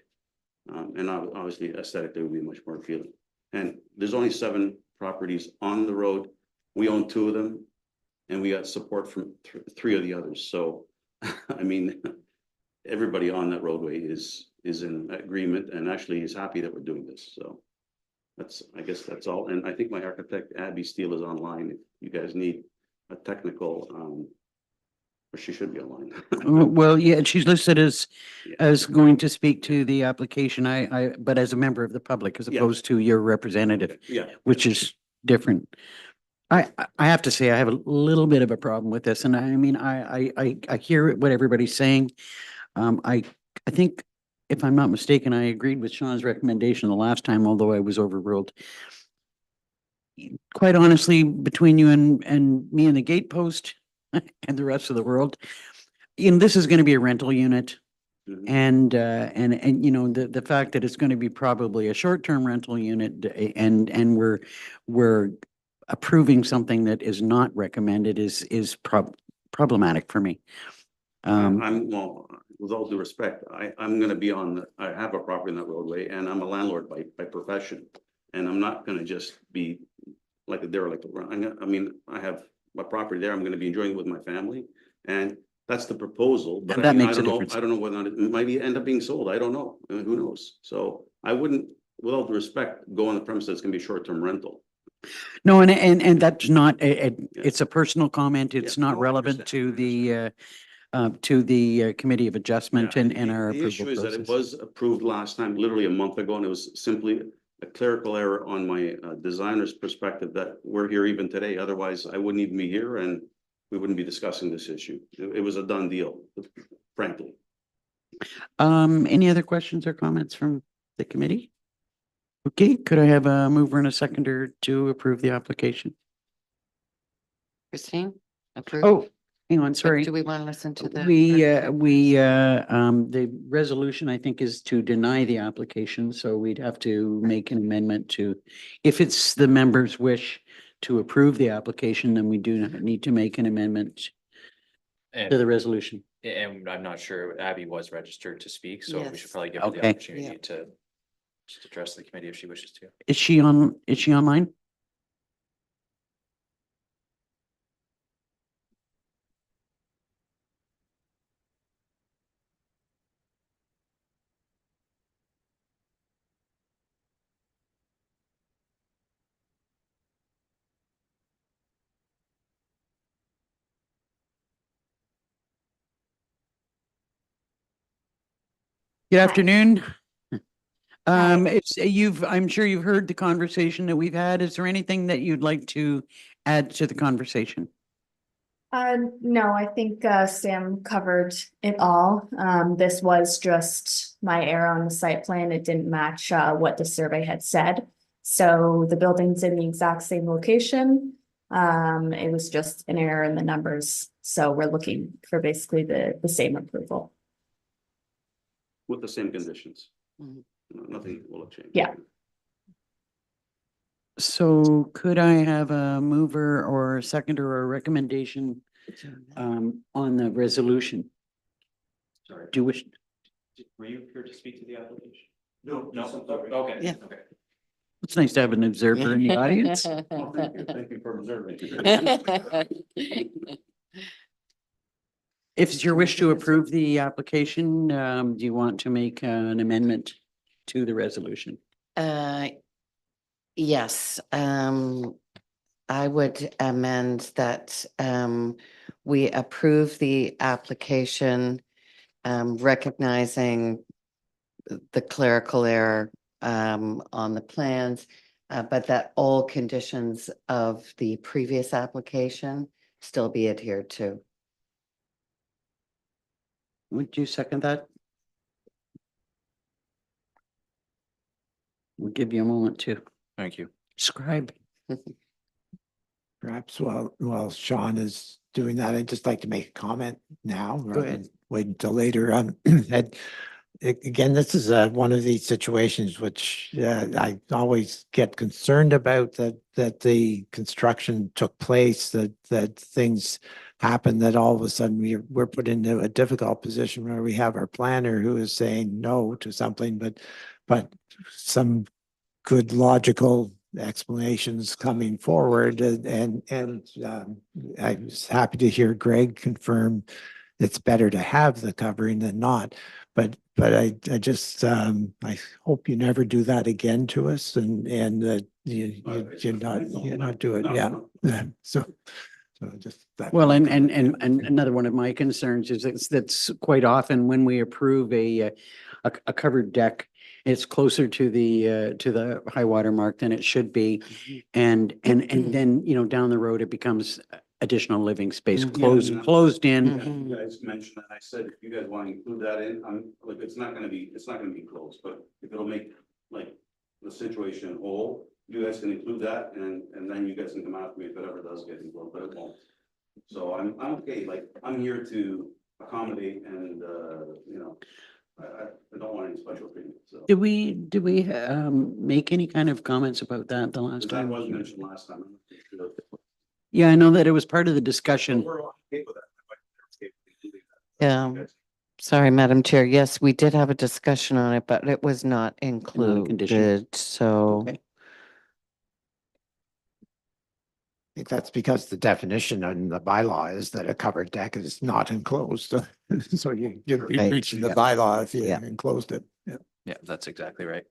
and obviously aesthetically it would be much more appealing. And there's only 7 properties on the road We own 2 of them, and we got support from 3 of the others. So, I mean, everybody on that roadway is in agreement and actually is happy that we're doing this. So I guess that's all. And I think my architect, Abby Steele, is online. If you guys need a technical, or she should be online. Well, yeah, she's listed Yeah. as going to speak to the application. But as a member of the public, as Yeah. opposed to your representative, Yeah. which is different. I have to say, I have a little bit of a problem with this, and I mean, I hear what everybody's saying. I think, if I'm not mistaken, I agreed with Sean's recommendation the last time, although I was overruled. Quite honestly, between you and me and the gatepost and the rest of the world, this is going to be a rental unit. Mhm. And you know, the fact that it's going to be probably a short-term rental unit, and we're approving something that is not recommended is problematic for me. Well, with all due respect, I'm gonna be I have a property in that roadway, and I'm a landlord by profession. And I'm not gonna just be like a derelict. I mean, I have my property there, I'm gonna be enjoying it with my family, and that's the proposal. But And that I mean, makes I a don't know, difference. I don't know whether or not it might end up being sold, I don't know, who knows? So I wouldn't, with all due respect, go on the premise that it's gonna be short-term rental. No, and that's not, it's a personal comment. It's Yeah, not no, I relevant understand, to I understand. the Committee of Adjustment Yeah, and our the approval issue is that it process. was approved last time, literally a month ago, and it was simply a clerical error on my designer's perspective that we're here even today. Otherwise, I wouldn't even be here and we wouldn't be discussing this issue. It was a done deal, frankly. Any other questions or comments from the committee? Okay, could I have a mover and a seconder to approve the application? Christine? Approve? Oh, hang on, Or sorry. do we want to listen to the? The resolution, I think, is to deny the application, so we'd have to make an amendment to, if it's the member's wish to approve the application, then we do need to make an amendment to the And, resolution. and I'm not sure, Abby was registered to speak, so we should Yes. probably give her the Okay. opportunity Yeah. to just address the committee if she wishes to. Is she online? Good afternoon. I'm sure you've heard the conversation that we've had. Is there anything that you'd like to add to the conversation? No, I think Sam covered it all. This was just my error on the site plan. It didn't match what the survey had said. So the building's in the exact same location. It was just an error in the numbers. So we're looking for basically the same approval. With the same conditions. Mhm. Nothing will have changed. Yeah. So could I have a mover or a seconder or a recommendation on the resolution? Sorry. Do you wish? Were you here to speak to the application? No, Okay. Yeah. Okay. It's nice to have an observer in the audience. Well, thank you for observing. If it's your wish to approve the application, do you want to make an amendment to the resolution? Yes, I would amend that, we approve the application, recognizing the clerical error, on the plans, but that all conditions of the previous application still be adhered to. Would you second that? We'll give you a moment to Thank you. scribe. Perhaps while Sean is doing that, I'd just like to make a comment now. Go rather ahead. than wait until later. Again, this is one of these situations which I always get concerned about, that the construction took place, that things happen, that all of a sudden we're put into a difficult position where we have our planner who is saying no to something, but some good logical explanations coming forward I was happy to hear Greg confirm it's better to have the covering than not. But I just, I hope you never do that again to us and that you're not do it. Yeah. So just. that- Well, and another one of my concerns is that's quite often when we approve a covered deck, it's closer to the high water mark than it should be. And then, down the road, it becomes additional living space, closed in. Mhm. You guys mentioned that, I said, if you guys want to include that in, I'm, like, it's not gonna be close, but if it'll make, like, the situation whole, you guys can include that, and then you guys can come after me if it ever does get involved, but it won't. So I'm okay, like, I'm here to accommodate and, I don't want any special treatment, so. Did we make any kind of comments about that the last That time? wasn't mentioned last time. I'm not sure. Yeah, I know that it was part of the discussion. We're okay with that. Okay with that. Yeah. Okay. Sorry, Madam Chair. Yes, we did have a discussion on it, but it was not condition. included, so. Okay. I think that's because the definition in the bylaw is that a covered deck is not enclosed. So you'd be Right. breaching the Yeah. bylaw if you Yeah. enclosed it. Yeah. Yeah, that's exactly right.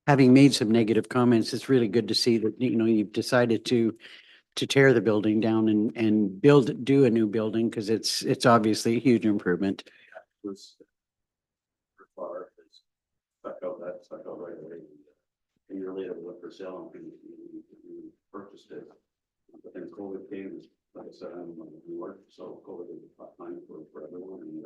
Having made some negative comments, it's really good to see that, you've decided to tear the building down and do a new building, because it's obviously a huge improvement. Was far, it's stuck out right away. A year later, we went for sale and we purchased it. But then COVID came, like I said, I'm in New York, so COVID was a tough time for everyone, and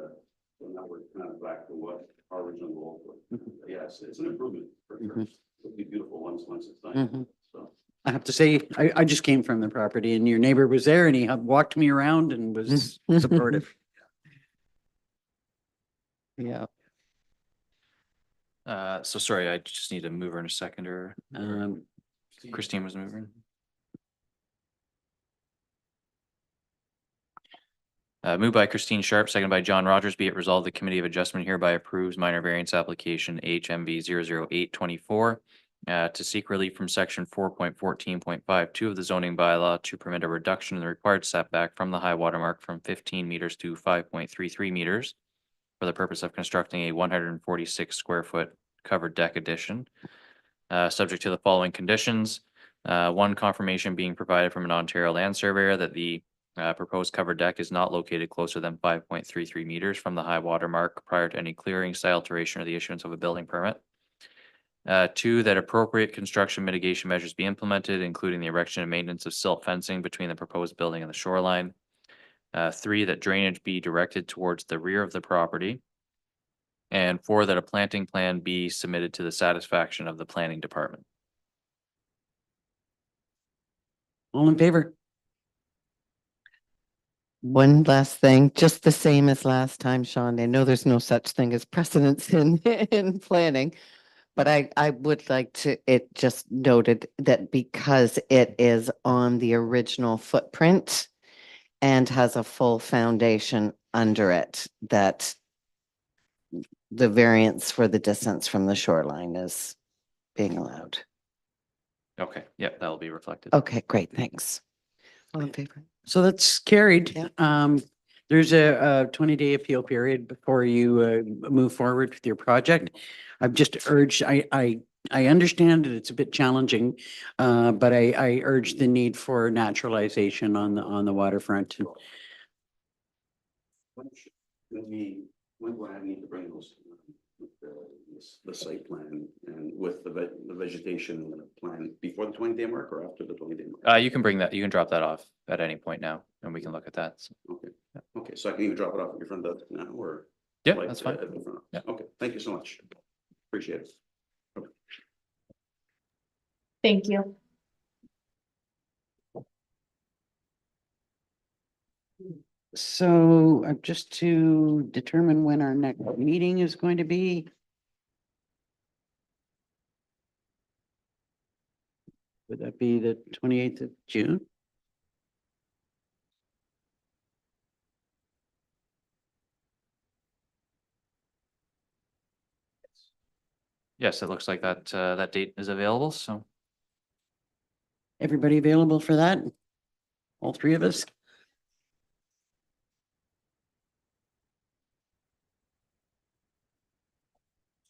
so now we're kind of back to what our original goal was. Yes, it's an improvement for sure. Mhm. It'll be beautiful once it's done, Mhm. so. I have to say, I just came from the property and your neighbor was there and he walked me around and was supportive. Yeah. So sorry, I just need a mover and a seconder. Christine was moving. Moved by Christine Sharp, seconded by John Rogers. Be it resolved, the Committee of Adjustment hereby approves minor variance application HMV 00824 to seek relief from section 4.14.52 of the zoning bylaw to permit a reduction in the required setback from the high water mark from 15 meters to 5.33 meters for the purpose of constructing a 146 square foot covered deck addition, subject to the following conditions. One, confirmation being provided from an Ontario land surveyor that the proposed covered deck is not located closer than 5.33 meters from the high water mark prior to any clearing, site alteration, or the issuance of a building permit. Two, that appropriate construction mitigation measures be implemented, including the erection and maintenance of silt fencing between the proposed building and the shoreline. Three, that drainage be directed towards the rear of the property. And four, that a planting plan be submitted to the satisfaction of the planning department. All in favor? One last thing, just the same as last time, Sean. I know there's no such thing as precedence in planning. But I would like to, it just noted that because it is on the original footprint and has a full foundation under it, that the variance for the distance from the shoreline is being allowed. Okay, yeah, that'll be reflected. Okay, great, thanks. All in favor? So that's carried. Yeah. There's a 20-day appeal period before you move forward with your project. I've just urged, I understand that it's a bit challenging, but I urge the need for naturalization on the waterfront. When do I need to bring those, the site plan and with the vegetation plan before the 20-day mark or after the 20-day mark? You can drop that off at any point now and we can look at that. So, Okay, okay, so I can even drop it off at your front desk now or? yeah, like, that's fine. at the front? Yeah. Okay, thank you so much. Appreciate it. Thank you. So just to determine when our next meeting is going to be. Would that be the 28th of June? Yes, it looks like that, that date is available, so. Everybody available for that? All three of us?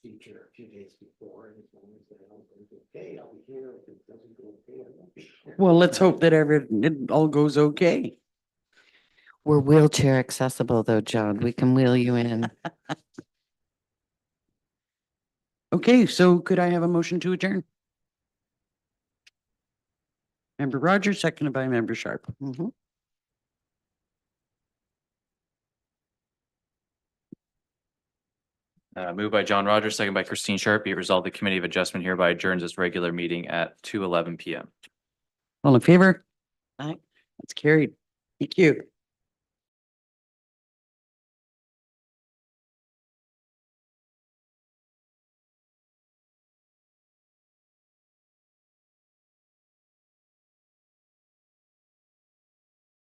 Future, a few days before, and as long as they don't go okay, I'll be here. If it doesn't go okay, I won't be here. Well, let's hope that it all goes okay. We're wheelchair accessible though, John. We can wheel you in. Okay, so could I have a motion to adjourn? Member Rogers, seconded by Member Sharp. Mhm. Moved by John Rogers, second by Christine Sharp. Be it resolved, the Committee of Adjustment hereby adjourns its regular meeting at 2:11 PM. All in favor? Aye. That's carried. Thank you.